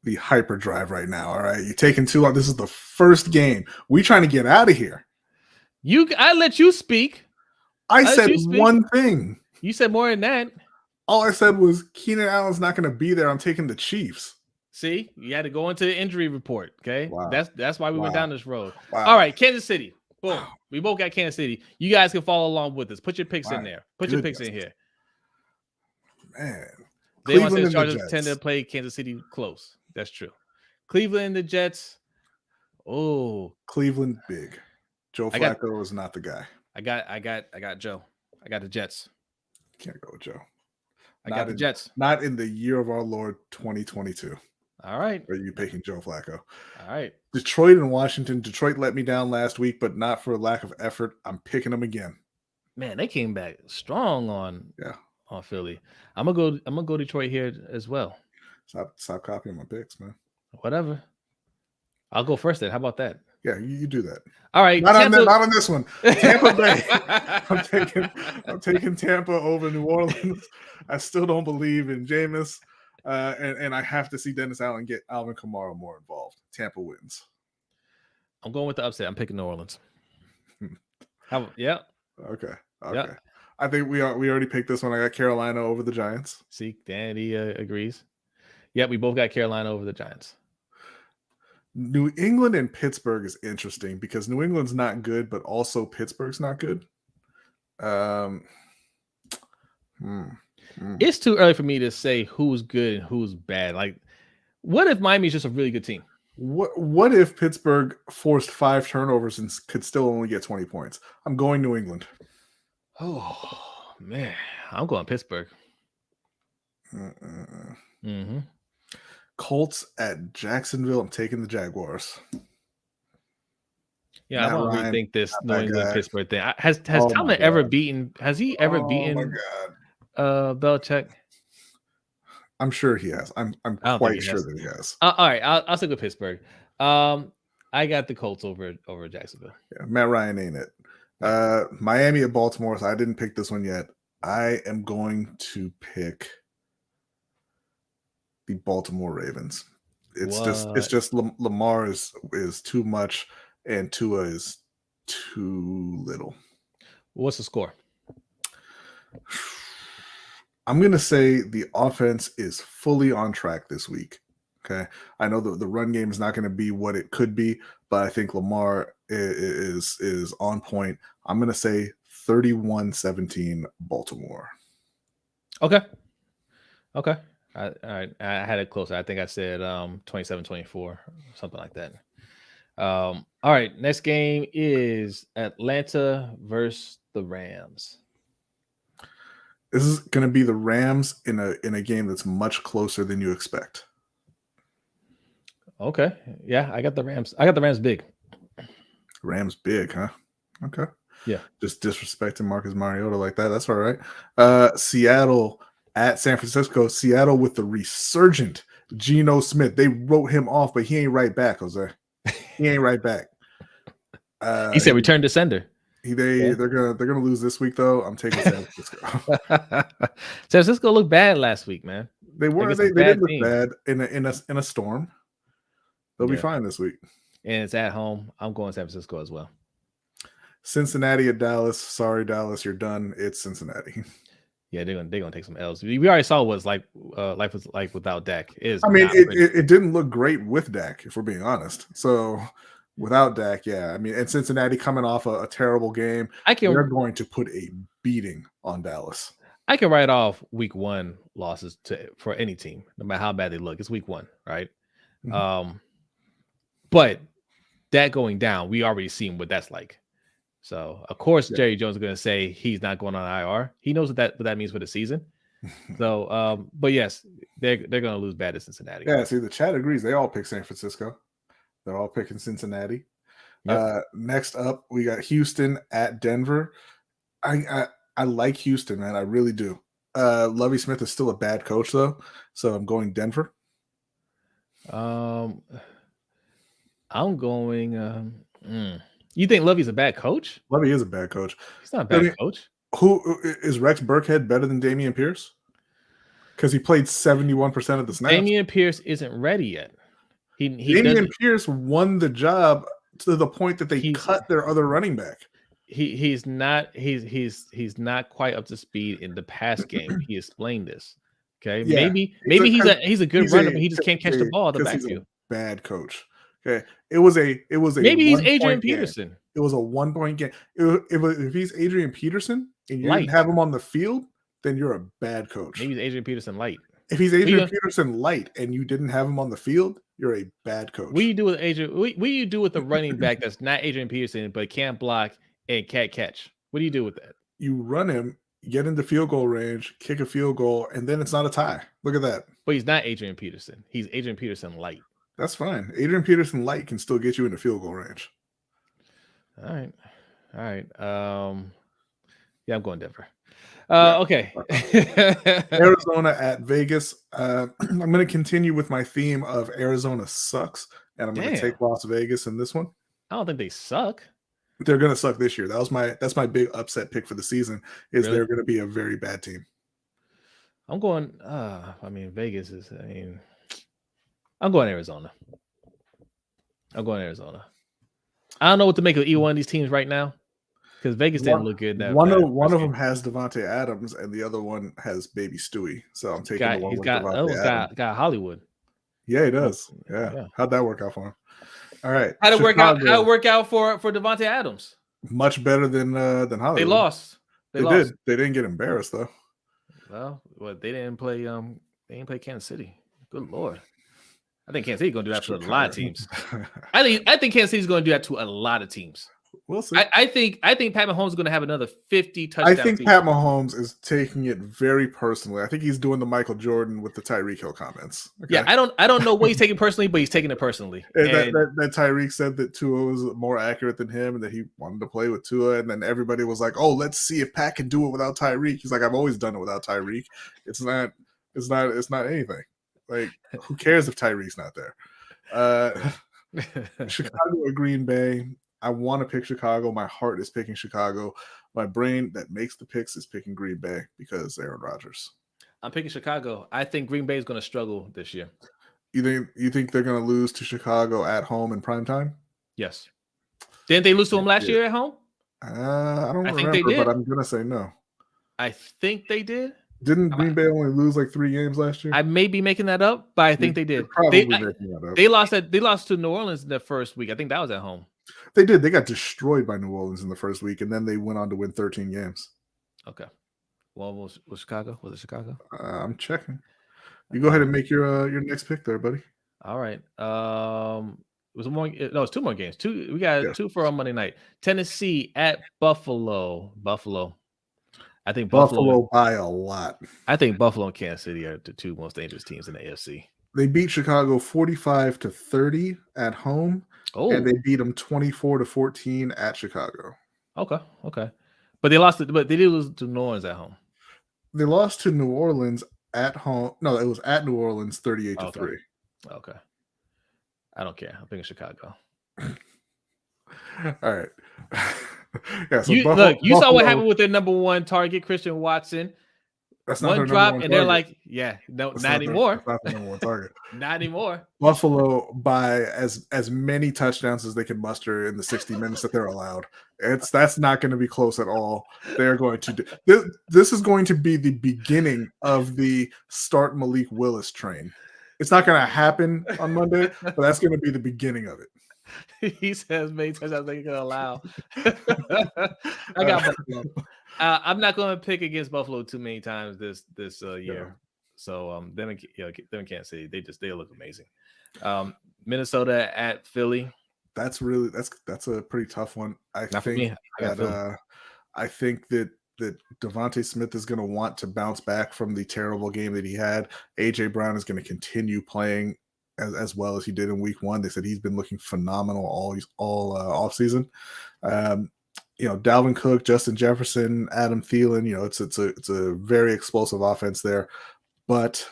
the hyperdrive right now. All right, you're taking too long. This is the first game. We trying to get out of here. I let you speak. I said one thing. You said more than that. All I said was Keenan Allen's not going to be there. I'm taking the Chiefs. See, you had to go into the injury report. Okay, wow. That's why we went down this road. Wow. All right, Kansas City. Boom. Wow. We both got Kansas City. You guys can follow along with us. Put your picks in there. Put your picks in here. Man, they want to say the Chargers tend to play Kansas City close. That's true. Cleveland and the Jets. Oh, Cleveland big. Joe Flacco is not the guy. I got Joe. I got the Jets. Can't go with Joe. I got the Jets. Not in the year of our Lord 2022. All right. Are you picking Joe Flacco? All right. Detroit and Washington. Detroit let me down last week, but not for lack of effort. I'm picking them again. Man, they came back strong on Philly. I'm gonna go Detroit here as well. Stop copying my picks, man. Whatever. I'll go first then. How about that? Yeah, you do that. All right. Not on this one. Tampa Bay. I'm taking Tampa over New Orleans. I still don't believe in Jameis. And I have to see Dennis Allen get Alvin Kamara more involved. Tampa wins. I'm going with the upset. I'm picking New Orleans. Yeah. Okay. Yeah. I think we already picked this one. I got Carolina over the Giants. See, Danny agrees. Yeah, we both got Carolina over the Giants. New England and Pittsburgh is interesting because New England's not good, but also Pittsburgh's not good. It's too early for me to say who's good and who's bad. Like, what if Miami's just a really good team? What if Pittsburgh forced 5 turnovers and could still only get 20 points? I'm going New England. Oh, man. I'm going Pittsburgh. Colts at Jacksonville. I'm taking the Jaguars. Yeah, I don't really think this New England Pittsburgh thing. Has Tomlin ever beaten? Has he ever beaten Belichick? I'm sure he has. I'm quite sure that he has. All right, I'll stick with Pittsburgh. I got the Colts over Jacksonville. Yeah, Matt Ryan ain't it. Miami at Baltimore. So I didn't pick this one yet. I am going to pick the Baltimore Ravens. It's just Lamar is too much and Tua is too little. What's the score? I'm going to say the offense is fully on track this week. Okay. I know the run game is not going to be what it could be, but I think Lamar is on point. I'm going to say 31-17 Baltimore. Okay. All right. I had it closer. I think I said 27-24, something like that. All right. Next game is Atlanta versus the Rams. This is going to be the Rams in a game that's much closer than you expect. Okay. Yeah, I got the Rams. I got the Rams big. Rams big, huh? Okay. Yeah. Just disrespecting Marcus Mariota like that. That's all right. Seattle at San Francisco. Seattle with the resurgent Geno Smith. They wrote him off, but he ain't right back, Jose. He ain't right back. He said return to sender. They're gonna lose this week though. I'm taking San Francisco. San Francisco looked bad last week, man. They did look bad in a storm. They'll be fine this week. And it's at home. I'm going San Francisco as well. Cincinnati at Dallas. Sorry, Dallas, you're done. It's Cincinnati. Yeah, they're gonna take some L's. We already saw what life was like without Dak. It didn't look great with Dak, if we're being honest. So without Dak, yeah. I mean, and Cincinnati coming off a terrible game, they're going to put a beating on Dallas. I can write off week 1 losses for any team, no matter how bad they look. It's week 1, right? Mm-hmm. But that going down, we already seen what that's like. So of course, Jerry Jones is going to say he's not going on IR. He knows what that means for the season. So, but yes, they're going to lose bad to Cincinnati. Yeah, see, the chat agrees. They all pick San Francisco. They're all picking Cincinnati. Yep. Next up, we got Houston at Denver. I like Houston, man. I really do. Lovie Smith is still a bad coach, though, so I'm going Denver. I'm going. You think Lovey's a bad coach? Lovie is a bad coach. He's not a bad coach. Who is Rex Burkhead better than Dameon Pierce? Because he played 71% of the snaps. Dameon Pierce isn't ready yet. Dameon Pierce won the job to the point that they cut their other running back. He's not quite up to speed in the pass game. He explained this. Okay, yeah. maybe he's a good runner, but he just can't catch the ball at the backfield. He's a bad coach. Okay, it was a maybe he's Adrian Peterson. Game. It was a 1-point game. If he's Adrian Peterson and you didn't have him on the field, then you're a bad coach. Maybe he's Adrian Peterson light. If he's Adrian Peterson light and you didn't have him on the field, you're a bad coach. What do you do with Adrian? What do you do with the running back that's not Adrian Peterson but can't block and can't catch? What do you do with that? You run him, get into field goal range, kick a field goal, and then it's not a tie. Look at that. But he's not Adrian Peterson. He's Adrian Peterson light. That's fine. Adrian Peterson light can still get you into field goal range. All right. Yeah, I'm going Denver. Okay. Arizona at Vegas. I'm going to continue with my theme of Arizona sucks, and I'm going to take Las Vegas in this one. I don't think they suck. They're going to suck this year. That's my big upset pick for the season. They're going to be a very bad team. I'm going. Vegas is. I'm going Arizona. I don't know what to make of either one of these teams right now because Vegas didn't look good. One of them has Devontae Adams and the other one has Baby Stewie. So I'm taking the one with Devontae Adams. Got Hollywood. Yeah, he does. Yeah. How'd that work out for him? All right. How'd it work out for Devontae Adams? Much better than Hollywood. They lost. They did. They didn't get embarrassed though. Well, they didn't play. They didn't play Kansas City. Good Lord. I think Kansas City's going to do that to a lot of teams. I think Kansas City's going to do that to a lot of teams. We'll see. I think Pat Mahomes is going to have another 50 touchdowns. I think Pat Mahomes is taking it very personally. I think he's doing the Michael Jordan with the Tyreek Hill comments. Okay? Yeah, I don't know what he's taking personally, but he's taking it personally. That Tyreek said that Tua was more accurate than him and that he wanted to play with Tua, and then everybody was like, "Oh, let's see if Pat can do it without Tyreek." He's like, "I've always done it without Tyreek. It's not anything. Like, who cares if Tyreek's not there?" Chicago or Green Bay. I want to pick Chicago. My heart is picking Chicago. My brain that makes the picks is picking Green Bay because Aaron Rodgers. I'm picking Chicago. I think Green Bay is going to struggle this year. You think they're going to lose to Chicago at home in primetime? Yes. Didn't they lose to them last year at home? I don't remember, but I'm going to say no. I think they did. Didn't Green Bay only lose like 3 games last year? I may be making that up, but I think they did. Probably making that up. They lost to New Orleans in their first week. I think that was at home. They did. They got destroyed by New Orleans in the first week, and then they went on to win 13 games. Okay. Well, was Chicago? Was it Chicago? I'm checking. You go ahead and make your next pick there, buddy. All right. It's 2 more games. We got 2 for on Monday night. Tennessee at Buffalo. I think Buffalo by a lot. I think Buffalo and Kansas City are the 2 most dangerous teams in the AFC. They beat Chicago 45-30 at home. and they beat them 24-14 at Chicago. Okay. But they did lose to New Orleans at home. They lost to New Orleans at home. No, it was at New Orleans 38-3. Okay. I don't care. I'm thinking Chicago. All right. Yeah, so you saw what happened with their number one target, Christian Watson. That's not one drop, and target. they're like, not anymore. That's not the number one target. Not anymore. Buffalo by as many touchdowns as they can muster in the 60 minutes that they're allowed. That's not going to be close at all. They're going to do this is going to be the beginning of the start Malik Willis train. It's not going to happen on Monday, but that's going to be the beginning of it. He says many touchdowns they can allow. I got Buffalo. I'm not going to pick against Buffalo too many times this year. Yeah. So them in Kansas City, they look amazing. Minnesota at Philly. That's a pretty tough one. I think that Devontae Smith is going to want to bounce back from the terrible game that he had. AJ Brown is going to continue playing as well as he did in week 1. They said he's been looking phenomenal all off season. Dalvin Cook, Justin Jefferson, Adam Thielen, it's a very explosive offense there, but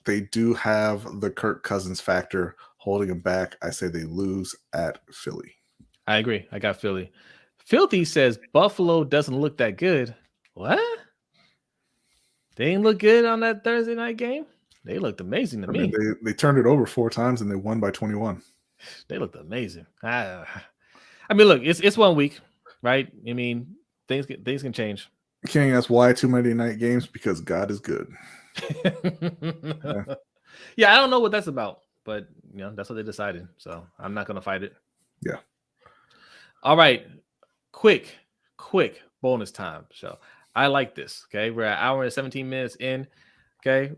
they do have the Kirk Cousins factor holding them back. I say they lose at Philly. I agree. I got Philly. Filthy says Buffalo doesn't look that good. What? They didn't look good on that Thursday night game? They looked amazing to me. They turned it over 4 times and they won by 21. They looked amazing. I mean, look, it's 1 week, right? I mean, things can change. King, that's why too many night games, because God is good. Yeah, I don't know what that's about, but that's what they decided. So I'm not gonna fight it. Yeah. All right. Quick bonus time show. I like this. Okay, we're an hour and 17 minutes in. Okay,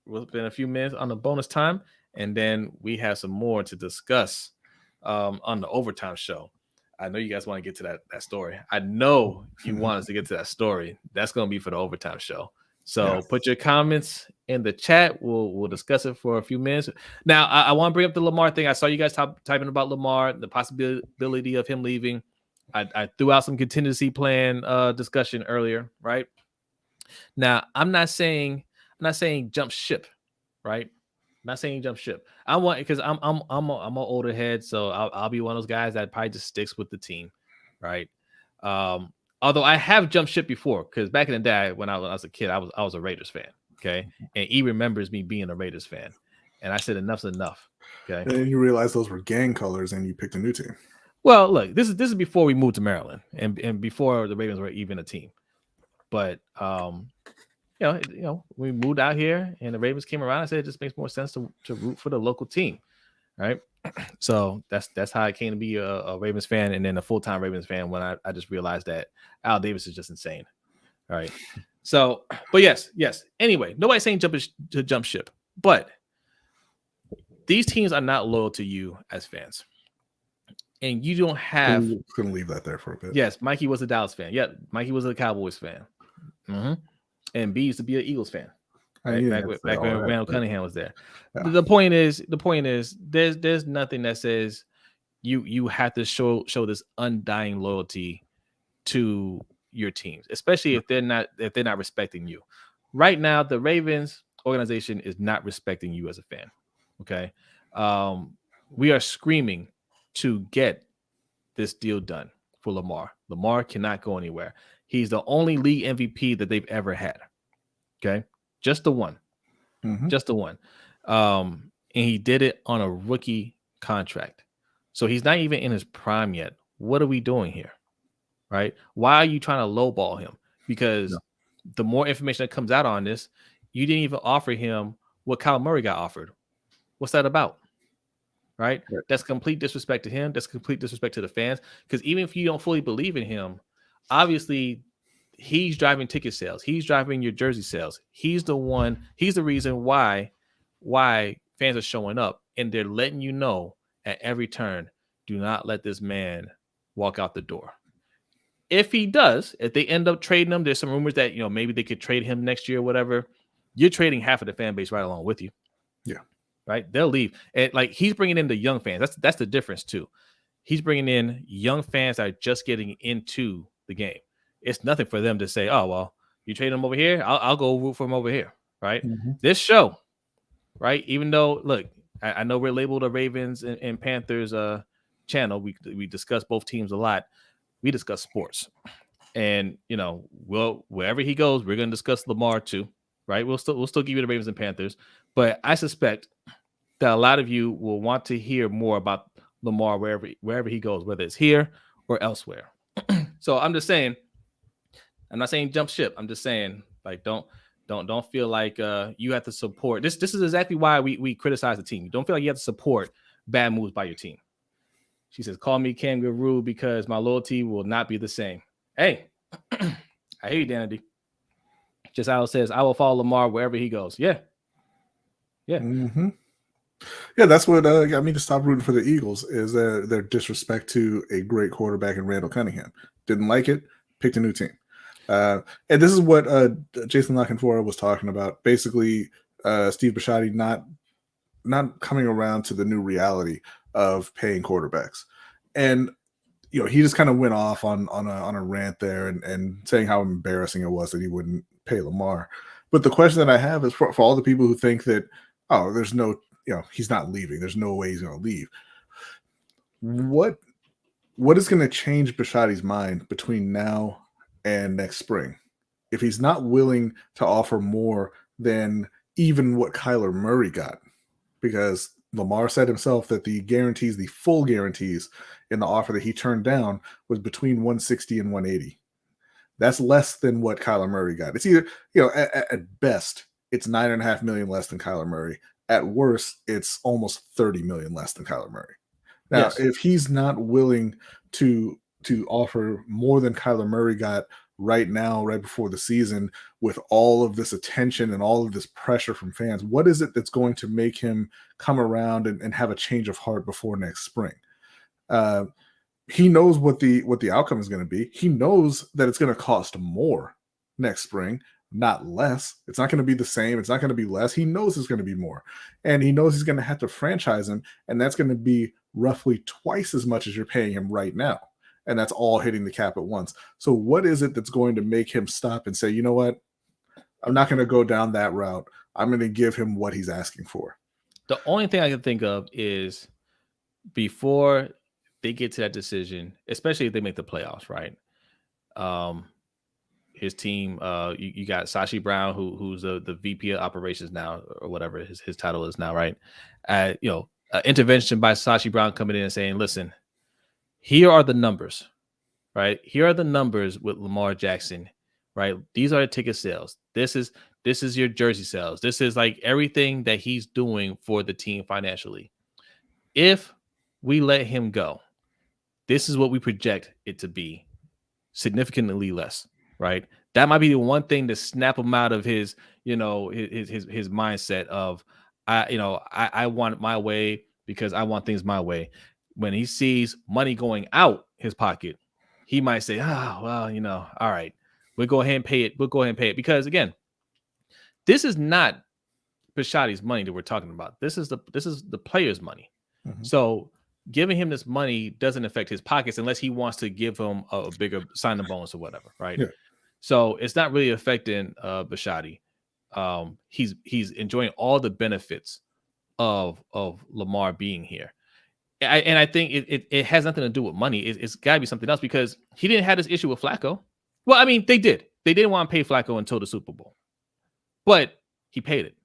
we'll spend a few minutes on the bonus time, and then we have some more to discuss on the overtime show. I know you guys want to get to that story. I know you want us to get to that story. That's going to be for the overtime show. So Put your comments in the chat. We'll discuss it for a few minutes. Now, I want to bring up the Lamar thing. I saw you guys typing about Lamar, the possibility of him leaving. I threw out some contingency plan discussion earlier, right? Now, I'm not saying jump ship, right? I'm not saying jump ship. I want, because I'm an older head, so I'll be one of those guys that probably just sticks with the team, right? Although I have jumped ship before, because back in the day when I was a kid, I was a Raiders fan, okay? And he remembers me being a Raiders fan, and I said enough's enough, okay? And then you realize those were gang colors, and you picked a new team. Well, look, this is before we moved to Maryland, and before the Ravens were even a team. But we moved out here, and the Ravens came around. I said it just makes more sense to root for the local team, right? So that's how I came to be a Ravens fan, and then a full-time Ravens fan when I just realized that Al Davis is just insane, all right? So, but yes. Anyway, nobody's saying jump ship, but these teams are not loyal to you as fans. And you don't have. I'm going to leave that there for a bit. Yes, Mikey was a Dallas fan. Yeah, Mikey was a Cowboys fan. Mm-hmm. And B used to be an Eagles fan. Right? Back when Randall Cunningham was there. Yeah. The point is, there's nothing that says you have to show this undying loyalty to your teams, especially if they're not respecting you. Right now, the Ravens organization is not respecting you as a fan. Okay, we are screaming to get this deal done for Lamar. Lamar cannot go anywhere. He's the only league MVP that they've ever had. Okay. Just the one. Mm-hmm. Just the one. And he did it on a rookie contract. So he's not even in his prime yet. What are we doing here? Right? Why are you trying to lowball him? Because the more information that comes out on this, you didn't even offer him what Kyle Murray got offered. What's that about? Right? That's complete disrespect to him. That's complete disrespect to the fans. Because even if you don't fully believe in him, obviously he's driving ticket sales. He's driving your jersey sales. He's the reason why fans are showing up, and they're letting you know at every turn, do not let this man walk out the door. If he does, if they end up trading him, there's some rumors that maybe they could trade him next year or whatever. You're trading half of the fan base right along with you. Yeah. right? They'll leave. And like he's bringing in the young fans. That's the difference too. He's bringing in young fans that are just getting into the game. It's nothing for them to say, oh, well, you trade him over here. I'll go root for him over here, right? Mm-hmm. This show, right? Even though, look, I know we're labeled a Ravens and Panthers channel. We discuss both teams a lot. We discuss sports. And, wherever he goes, we're going to discuss Lamar too, right? We'll still give you the Ravens and Panthers. But I suspect that a lot of you will want to hear more about Lamar wherever he goes, whether it's here or elsewhere. So I'm just saying, I'm not saying jump ship. I'm just saying, like, don't feel like you have to support this. This is exactly why we criticize the team. You don't feel like you have to support bad moves by your team. She says, call me kangaroo because my loyalty will not be the same. Hey, I hear you, Danity. Just Al says, I will follow Lamar wherever he goes. Yeah. Mm-hmm. Yeah, that's what got me to stop rooting for the Eagles is their disrespect to a great quarterback in Randall Cunningham. Didn't like it, picked a new team. And this is what Jason Lockenfora was talking about. Basically, Steve Bisciotti not coming around to the new reality of paying quarterbacks. And he just kind of went off on a rant there and saying how embarrassing it was that he wouldn't pay Lamar. But the question that I have is for all the people who think that, oh, there's no, he's not leaving. There's no way he's going to leave. What is going to change Bisciotti's mind between now and next spring if he's not willing to offer more than even what Kyler Murray got? Because Lamar said himself that the full guarantees in the offer that he turned down was between 160 and 180. That's less than what Kyler Murray got. It's either, at best, it's $9.5 million less than Kyler Murray. At worst, it's almost $30 million less than Kyler Murray. Now, Yes. If he's not willing to offer more than Kyler Murray got right now, right before the season, with all of this attention and all of this pressure from fans, what is it that's going to make him come around and have a change of heart before next spring? He knows what the outcome is going to be. He knows that it's going to cost more next spring, not less. It's not going to be the same. It's not going to be less. He knows it's going to be more. And he knows he's going to have to franchise him, and that's going to be roughly twice as much as you're paying him right now. And that's all hitting the cap at once. So what is it that's going to make him stop and say, you know what? I'm not going to go down that route. I'm going to give him what he's asking for. The only thing I can think of is before they get to that decision, especially if they make the playoffs, right? His team, you got Sashi Brown, who's the VP of operations now, or whatever his title is now, right? Intervention by Sashi Brown coming in and saying, listen, here are the numbers, right? Here are the numbers with Lamar Jackson, right? These are the ticket sales. This is your jersey sales. This is like everything that he's doing for the team financially. If we let him go, this is what we project it to be, significantly less, right? That might be the one thing to snap him out of his mindset of, I want it my way because I want things my way. When he sees money going out his pocket, he might say, all right, we'll go ahead and pay it. We'll go ahead and pay it. Because again, this is not Bisciotti's money that we're talking about. This is the player's money. Mm-hmm. So giving him this money doesn't affect his pockets unless he wants to give him a bigger signing bonus or whatever, right? Yeah. So it's not really affecting Bisciotti. He's enjoying all the benefits of Lamar being here. And I think it has nothing to do with money. It's got to be something else because he didn't have this issue with Flacco. Well, I mean, they did. They didn't want to pay Flacco until the Super Bowl. But he paid it.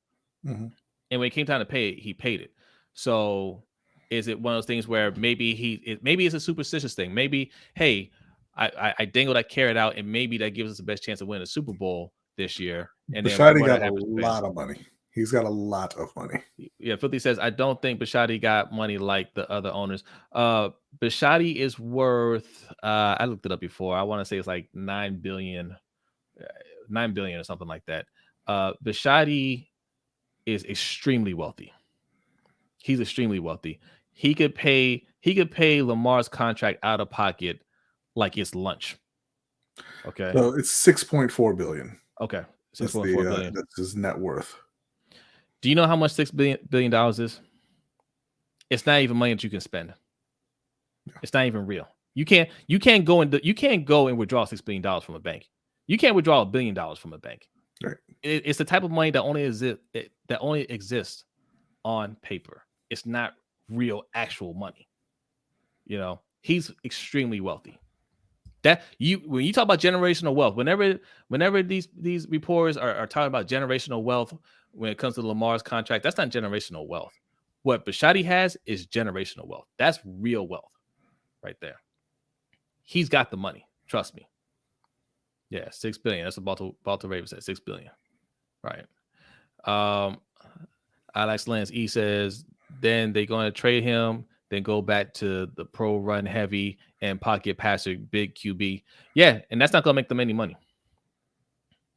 Mm-hmm. And when it came time to pay it, he paid it. So is it one of those things where maybe it's a superstitious thing? Maybe, hey, I dangle that carrot out and maybe that gives us the best chance of winning a Super Bowl this year. And Bisciotti got a lot of money. He's got a lot of money. Yeah, Filthy says, I don't think Bisciotti got money like the other owners. Bisciotti is worth, I looked it up before. I want to say it's like $9 billion or something like that. Bisciotti is extremely wealthy. He's extremely wealthy. He could pay Lamar's contract out of pocket like it's lunch. Okay. So it's $6.4 billion. Okay. $6.4 billion. That's his net worth. Do you know how much $6 billion is? It's not even money that you can spend. It's not even real. You can't go and withdraw $6 billion from a bank. You can't withdraw $1 billion from a bank. Right. It's the type of money that only exists on paper. It's not real, actual money. You know, he's extremely wealthy. When you talk about generational wealth, whenever these reporters are talking about generational wealth when it comes to Lamar's contract, that's not generational wealth. What Bisciotti has is generational wealth. That's real wealth right there. He's got the money. Trust me. Yeah, $6 billion. That's what Baltimore Ravens said. $6 billion. Right. Alex Lance E says, then they're going to trade him, then go back to the pro run heavy and pocket passer, big QB. Yeah, and that's not going to make them any money.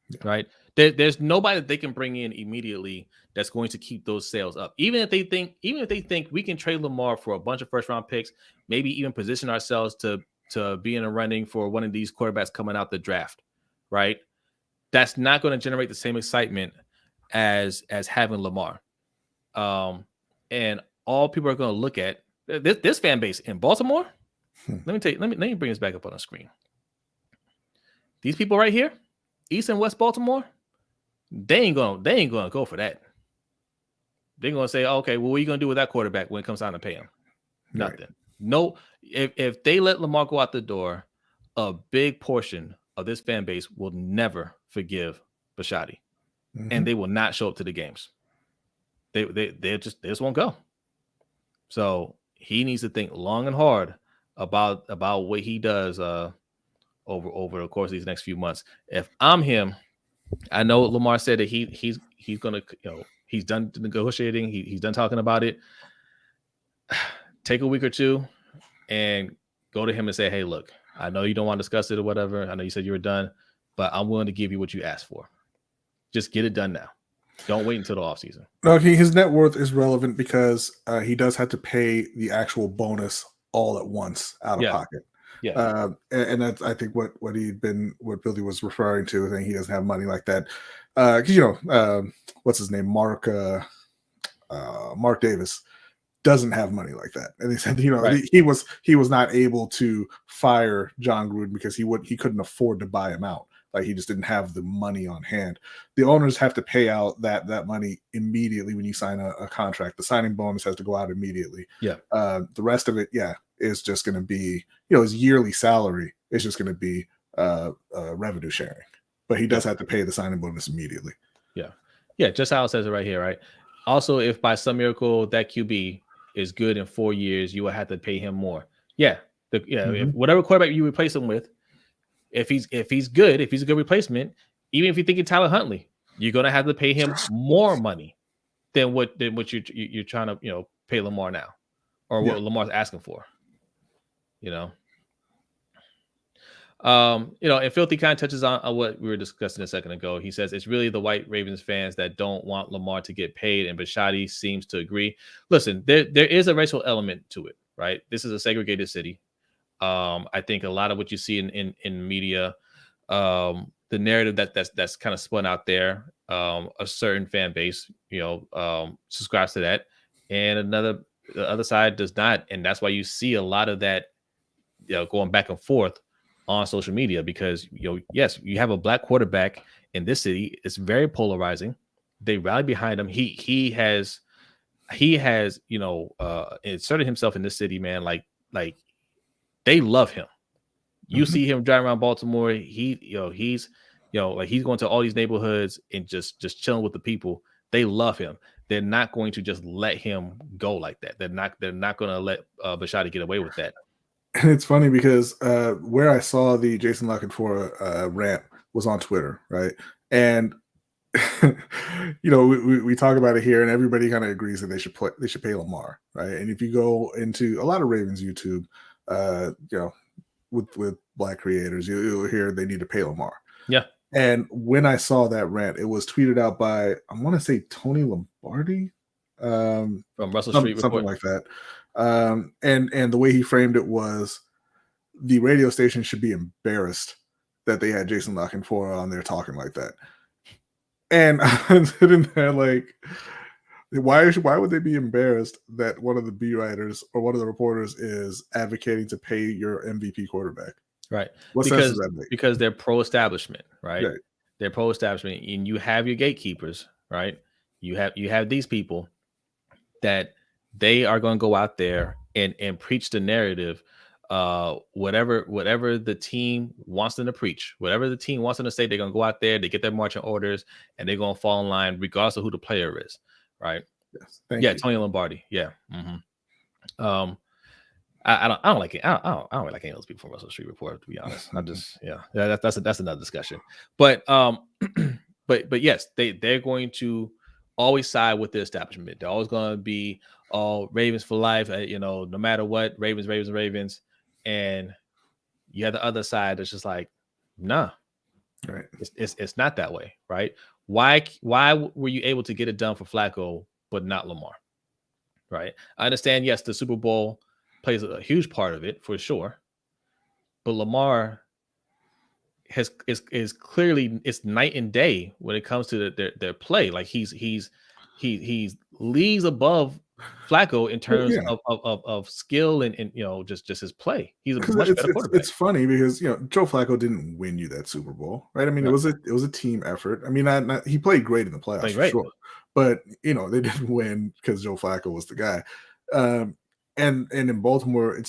Yeah. Right? There's nobody that they can bring in immediately that's going to keep those sales up. Even if they think we can trade Lamar for a bunch of first round picks, maybe even position ourselves to be in a running for one of these quarterbacks coming out the draft, right? That's not going to generate the same excitement as having Lamar. And all people are going to look at this fan base in Baltimore. Let me bring this back up on the screen. These people right here, East and West Baltimore, they ain't gonna go for that. They're gonna say, okay, well, what are you gonna do with that quarterback when it comes time to pay him? Right. Nothing. No, if they let Lamar go out the door, a big portion of this fan base will never forgive Bisciotti, and they will not show up to the games. They just won't go. So he needs to think long and hard about what he does over the course of these next few months. If I'm him, I know Lamar said that he's gonna, he's done negotiating, he's done talking about it. Take a week or two and go to him and say, hey, look, I know you don't want to discuss it or whatever. I know you said you were done, but I'm willing to give you what you asked for. Just get it done now. Don't wait until the offseason. No, his net worth is relevant because he does have to pay the actual bonus all at once out of pocket. Yeah, and that's, I think, what Billy was referring to. I think he doesn't have money like that because what's his name, Mark Davis doesn't have money like that, and he said right. he was not able to fire John Gruden because he couldn't afford to buy him out. Like, he just didn't have the money on hand. The owners have to pay out that money immediately when you sign a contract. The signing bonus has to go out immediately. Yeah. The rest of it, is just going to be, his yearly salary is just going to be revenue sharing. But he does have to pay the signing bonus immediately. Yeah. Yeah, just how it says it right here, right? Also, if by some miracle that QB is good in 4 years, you will have to pay him more. Yeah. If whatever quarterback you replace him with, if he's good, if he's a good replacement, even if you're thinking Tyler Huntley, you're gonna have to pay him more money than what you're trying to pay Lamar now, or what Lamar's asking for. And Filthy kind of touches on what we were discussing a second ago. He says it's really the white Ravens fans that don't want Lamar to get paid, and Bisciotti seems to agree. Listen, there is a racial element to it, right? This is a segregated city. I think a lot of what you see in media, the narrative that's kind of spun out there, a certain fan base, subscribes to that, and the other side does not, and that's why you see a lot of that, going back and forth on social media, because yes, you have a black quarterback in this city. It's very polarizing. They rally behind him. He has inserted himself in this city, man. Like they love him. You see him driving around Baltimore. He's going to all these neighborhoods and just chilling with the people. They love him. They're not going to just let him go like that. They're not going to let Bisciotti get away with that. And it's funny because where I saw the Jason La Canfora rant was on Twitter, right? And we talk about it here, and everybody kind of agrees that they should pay Lamar, right? And if you go into a lot of Ravens YouTube, with black creators, you'll hear they need to pay Lamar. Yeah. And when I saw that rant, it was tweeted out by, I want to say, Tony Lombardi, from Russell Street something like that. And the way he framed it was, the radio station should be embarrassed that they had Jason La Canfora on there talking like that. And I'm sitting there like, Why would they be embarrassed that one of the B writers or one of the reporters is advocating to pay your MVP quarterback? Right. What sense does that make? Because they're pro-establishment, right? Right. They're pro-establishment, and you have your gatekeepers, right? You have these people that they are going to go out there and preach the narrative, whatever the team wants them to preach, whatever the team wants them to say, they're going to go out there, they get their marching orders, and they're going to fall in line regardless of who the player is, right? Yes. Thank you. Tony Lombardi. Yeah. I don't like it. I don't really like any of those people from Russell Street Report, to be honest. I just that's another discussion. But but yes, they're going to always side with the establishment. They're always going to be all Ravens for life. No matter what, Ravens, and you have the other side that's just like, nah, right. It's not that way, right? Why were you able to get it done for Flacco but not Lamar? Right? I understand. Yes, the Super Bowl plays a huge part of it for sure, but Lamar is clearly, it's night and day when it comes to their play. Like he's leagues above Flacco in terms of skill and just his play. He's a much better quarterback. It's funny because Joe Flacco didn't win you that Super Bowl, right? I mean, it was a team effort. I mean, he played great in the playoffs for sure, but they didn't win because Joe Flacco was the guy. And in Baltimore,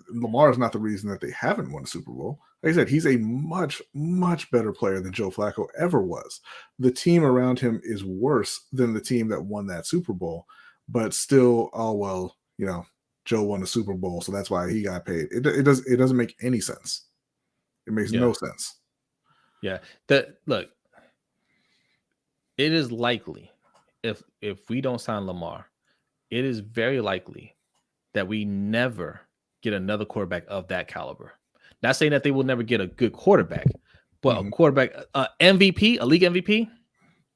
Lamar is not the reason that they haven't won a Super Bowl. Like I said, he's a much, much better player than Joe Flacco ever was. The team around him is worse than the team that won that Super Bowl, but still, Joe won the Super Bowl, so that's why he got paid. It doesn't make any sense. It makes no sense. Yeah. Look, it is likely if we don't sign Lamar, it is very likely that we never get another quarterback of that caliber. Not saying that they will never get a good quarterback, but a quarterback, MVP, a league MVP.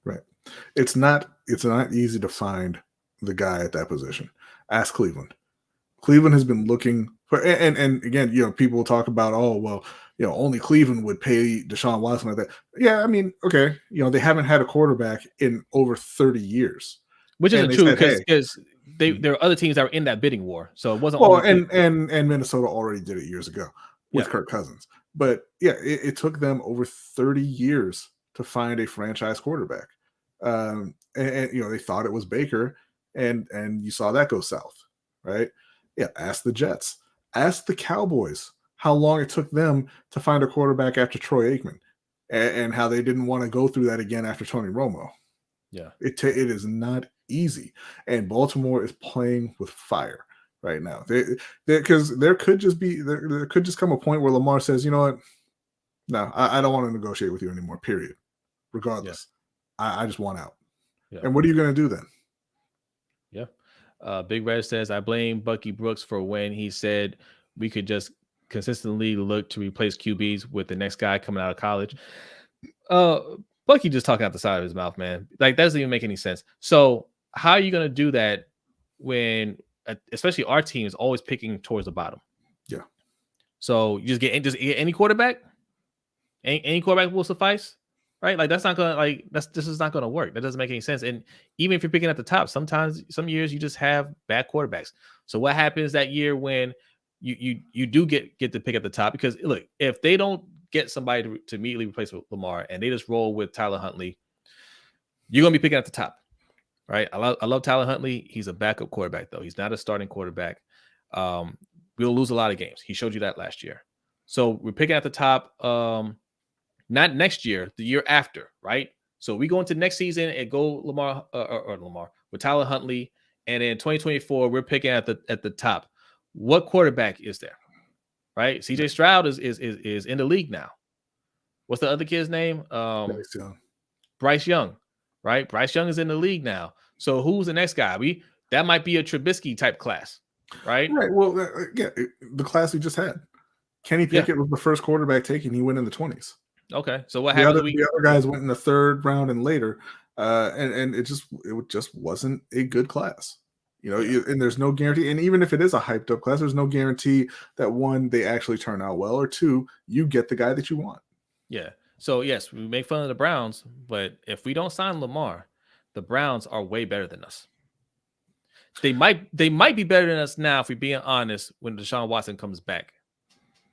Right. It's not easy to find the guy at that position. Ask Cleveland. Cleveland has been looking for, and again, people talk about, only Cleveland would pay Deshaun Watson like that. Yeah, I mean, okay, they haven't had a quarterback in over 30 years. Which isn't true because there are other teams that were in that bidding war, so it wasn't. And Minnesota already did it years ago with Kirk Cousins, but it took them over 30 years to find a franchise quarterback, and they thought it was Baker, and you saw that go south, right? Yeah, ask the Jets, ask the Cowboys how long it took them to find a quarterback after Troy Aikman, and how they didn't want to go through that again after Tony Romo. Yeah, it is not easy, and Baltimore is playing with fire right now. Because there could just come a point where Lamar says, you know what, no, I don't want to negotiate with you anymore. Period. Regardless, I just want out. Yeah. And what are you going to do then? Yeah. Big Red says, I blame Bucky Brooks for when he said we could just consistently look to replace QBs with the next guy coming out of college. Bucky just talking out the side of his mouth, man. Like, that doesn't even make any sense. So how are you going to do that when, especially our team is always picking towards the bottom? Yeah. So you just get any quarterback? Any quarterback will suffice, right? Like, that's not going to, this is not going to work. That doesn't make any sense. And even if you're picking at the top, sometimes, some years you just have bad quarterbacks. So what happens that year when you do get to pick at the top? Because look, if they don't get somebody to immediately replace Lamar and they just roll with Tyler Huntley, you're going to be picking at the top, right? I love Tyler Huntley. He's a backup quarterback, though. He's not a starting quarterback. We'll lose a lot of games. He showed you that last year. So we're picking at the top, not next year, the year after, right? So we go into next season and go Lamar with Tyler Huntley, and in 2024 we're picking at the top. What quarterback is there? Right, CJ Stroud is in the league now. What's the other kid's name? Bryce Young, right? Bryce Young is in the league now. So who's the next guy? That might be a Trubisky type class, right? Right. Well, the class we just had. Kenny Pickett was the first quarterback taken. He went in the 20s. Okay, so what happened? The other guys went in the third round and later, and it just wasn't a good class. And there's no guarantee. And even if it is a hyped up class, there's no guarantee that one, they actually turn out well, or two, you get the guy that you want. Yeah. So yes, we make fun of the Browns, but if we don't sign Lamar, the Browns are way better than us. They might be better than us now, if we're being honest, when Deshaun Watson comes back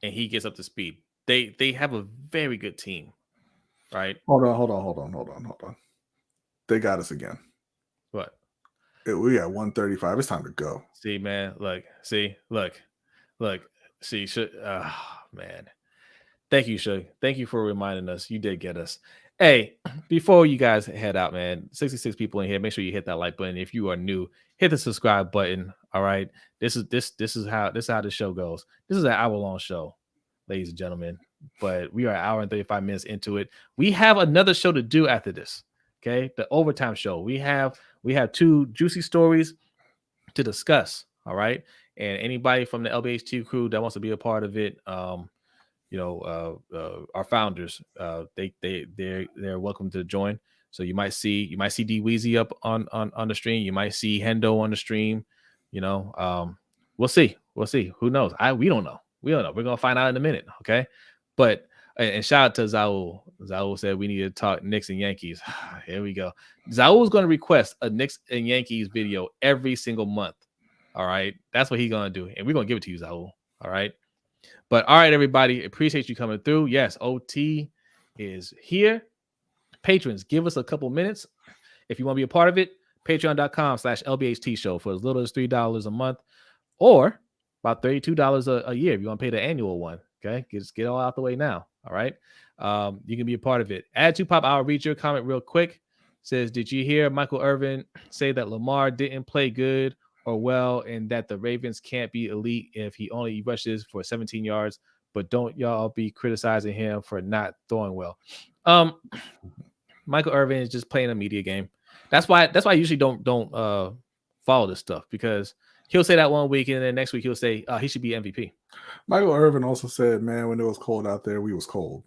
and he gets up to speed. They have a very good team, right? Hold on. They got us again. What? We got 135. It's time to go. See, man. Look. See. Man. Thank you, Shug. Thank you for reminding us. You did get us. Hey, before you guys head out, man, 66 people in here. Make sure you hit that like button. If you are new, hit the subscribe button. All right. This is how the show goes. This is an hour-long show, ladies and gentlemen. But we are an hour and 35 minutes into it. We have another show to do after this. Okay, the overtime show. We have 2 juicy stories to discuss. All right, and anybody from the LBHT crew that wants to be a part of it, our founders, they're welcome to join. So you might see D Weezy up on the stream. You might see Hendo on the stream. We'll see. Who knows? We don't know. We're gonna find out in a minute. Okay, but. And shout out to Zaul. Zaul said we need to talk Knicks and Yankees. Here we go. Zaul is going to request a Knicks and Yankees video every single month. All right. That's what he's going to do. And we're going to give it to you, Zaul. All right. But all right, everybody. Appreciate you coming through. Yes, OT is here. Patrons, give us a couple minutes. If you want to be a part of it, patreon.com/LBHT Show for as little as $3 a month or about $32 a year if you want to pay the annual one. Okay. Just get all out the way now. All right. You can be a part of it. Add to Pop. I'll read your comment real quick. Says, did you hear Michael Irvin say that Lamar didn't play good or well and that the Ravens can't be elite if he only rushes for 17 yards? But don't y'all be criticizing him for not throwing well. Michael Irvin is just playing a media game. That's why I usually don't follow this stuff, because he'll say that one week and then next week he'll say he should be MVP. Michael Irvin also said, "Man, when it was cold out there, we was cold."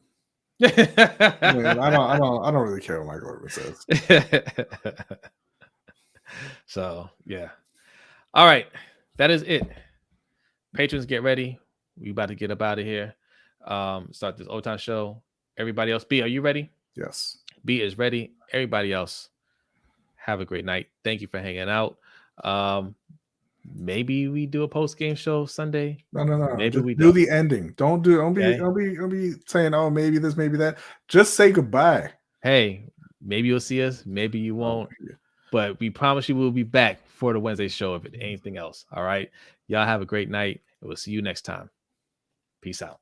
Man, I don't really care what Michael Irvin says. So yeah. All right, that is it. Patrons, get ready. We about to get up out of here. Start this overtime show. Everybody else, B, are you ready? Yes. B is ready. Everybody else, have a great night. Thank you for hanging out. Maybe we do a post-game show Sunday. No. Maybe just we do the ending. Don't be saying, oh, maybe this, maybe that. Just say goodbye. Hey, maybe you'll see us, maybe you won't. Oh, yeah. But we promise you we'll be back for the Wednesday show if it anything else. All right. Y'all have a great night, and we'll see you next time. Peace out.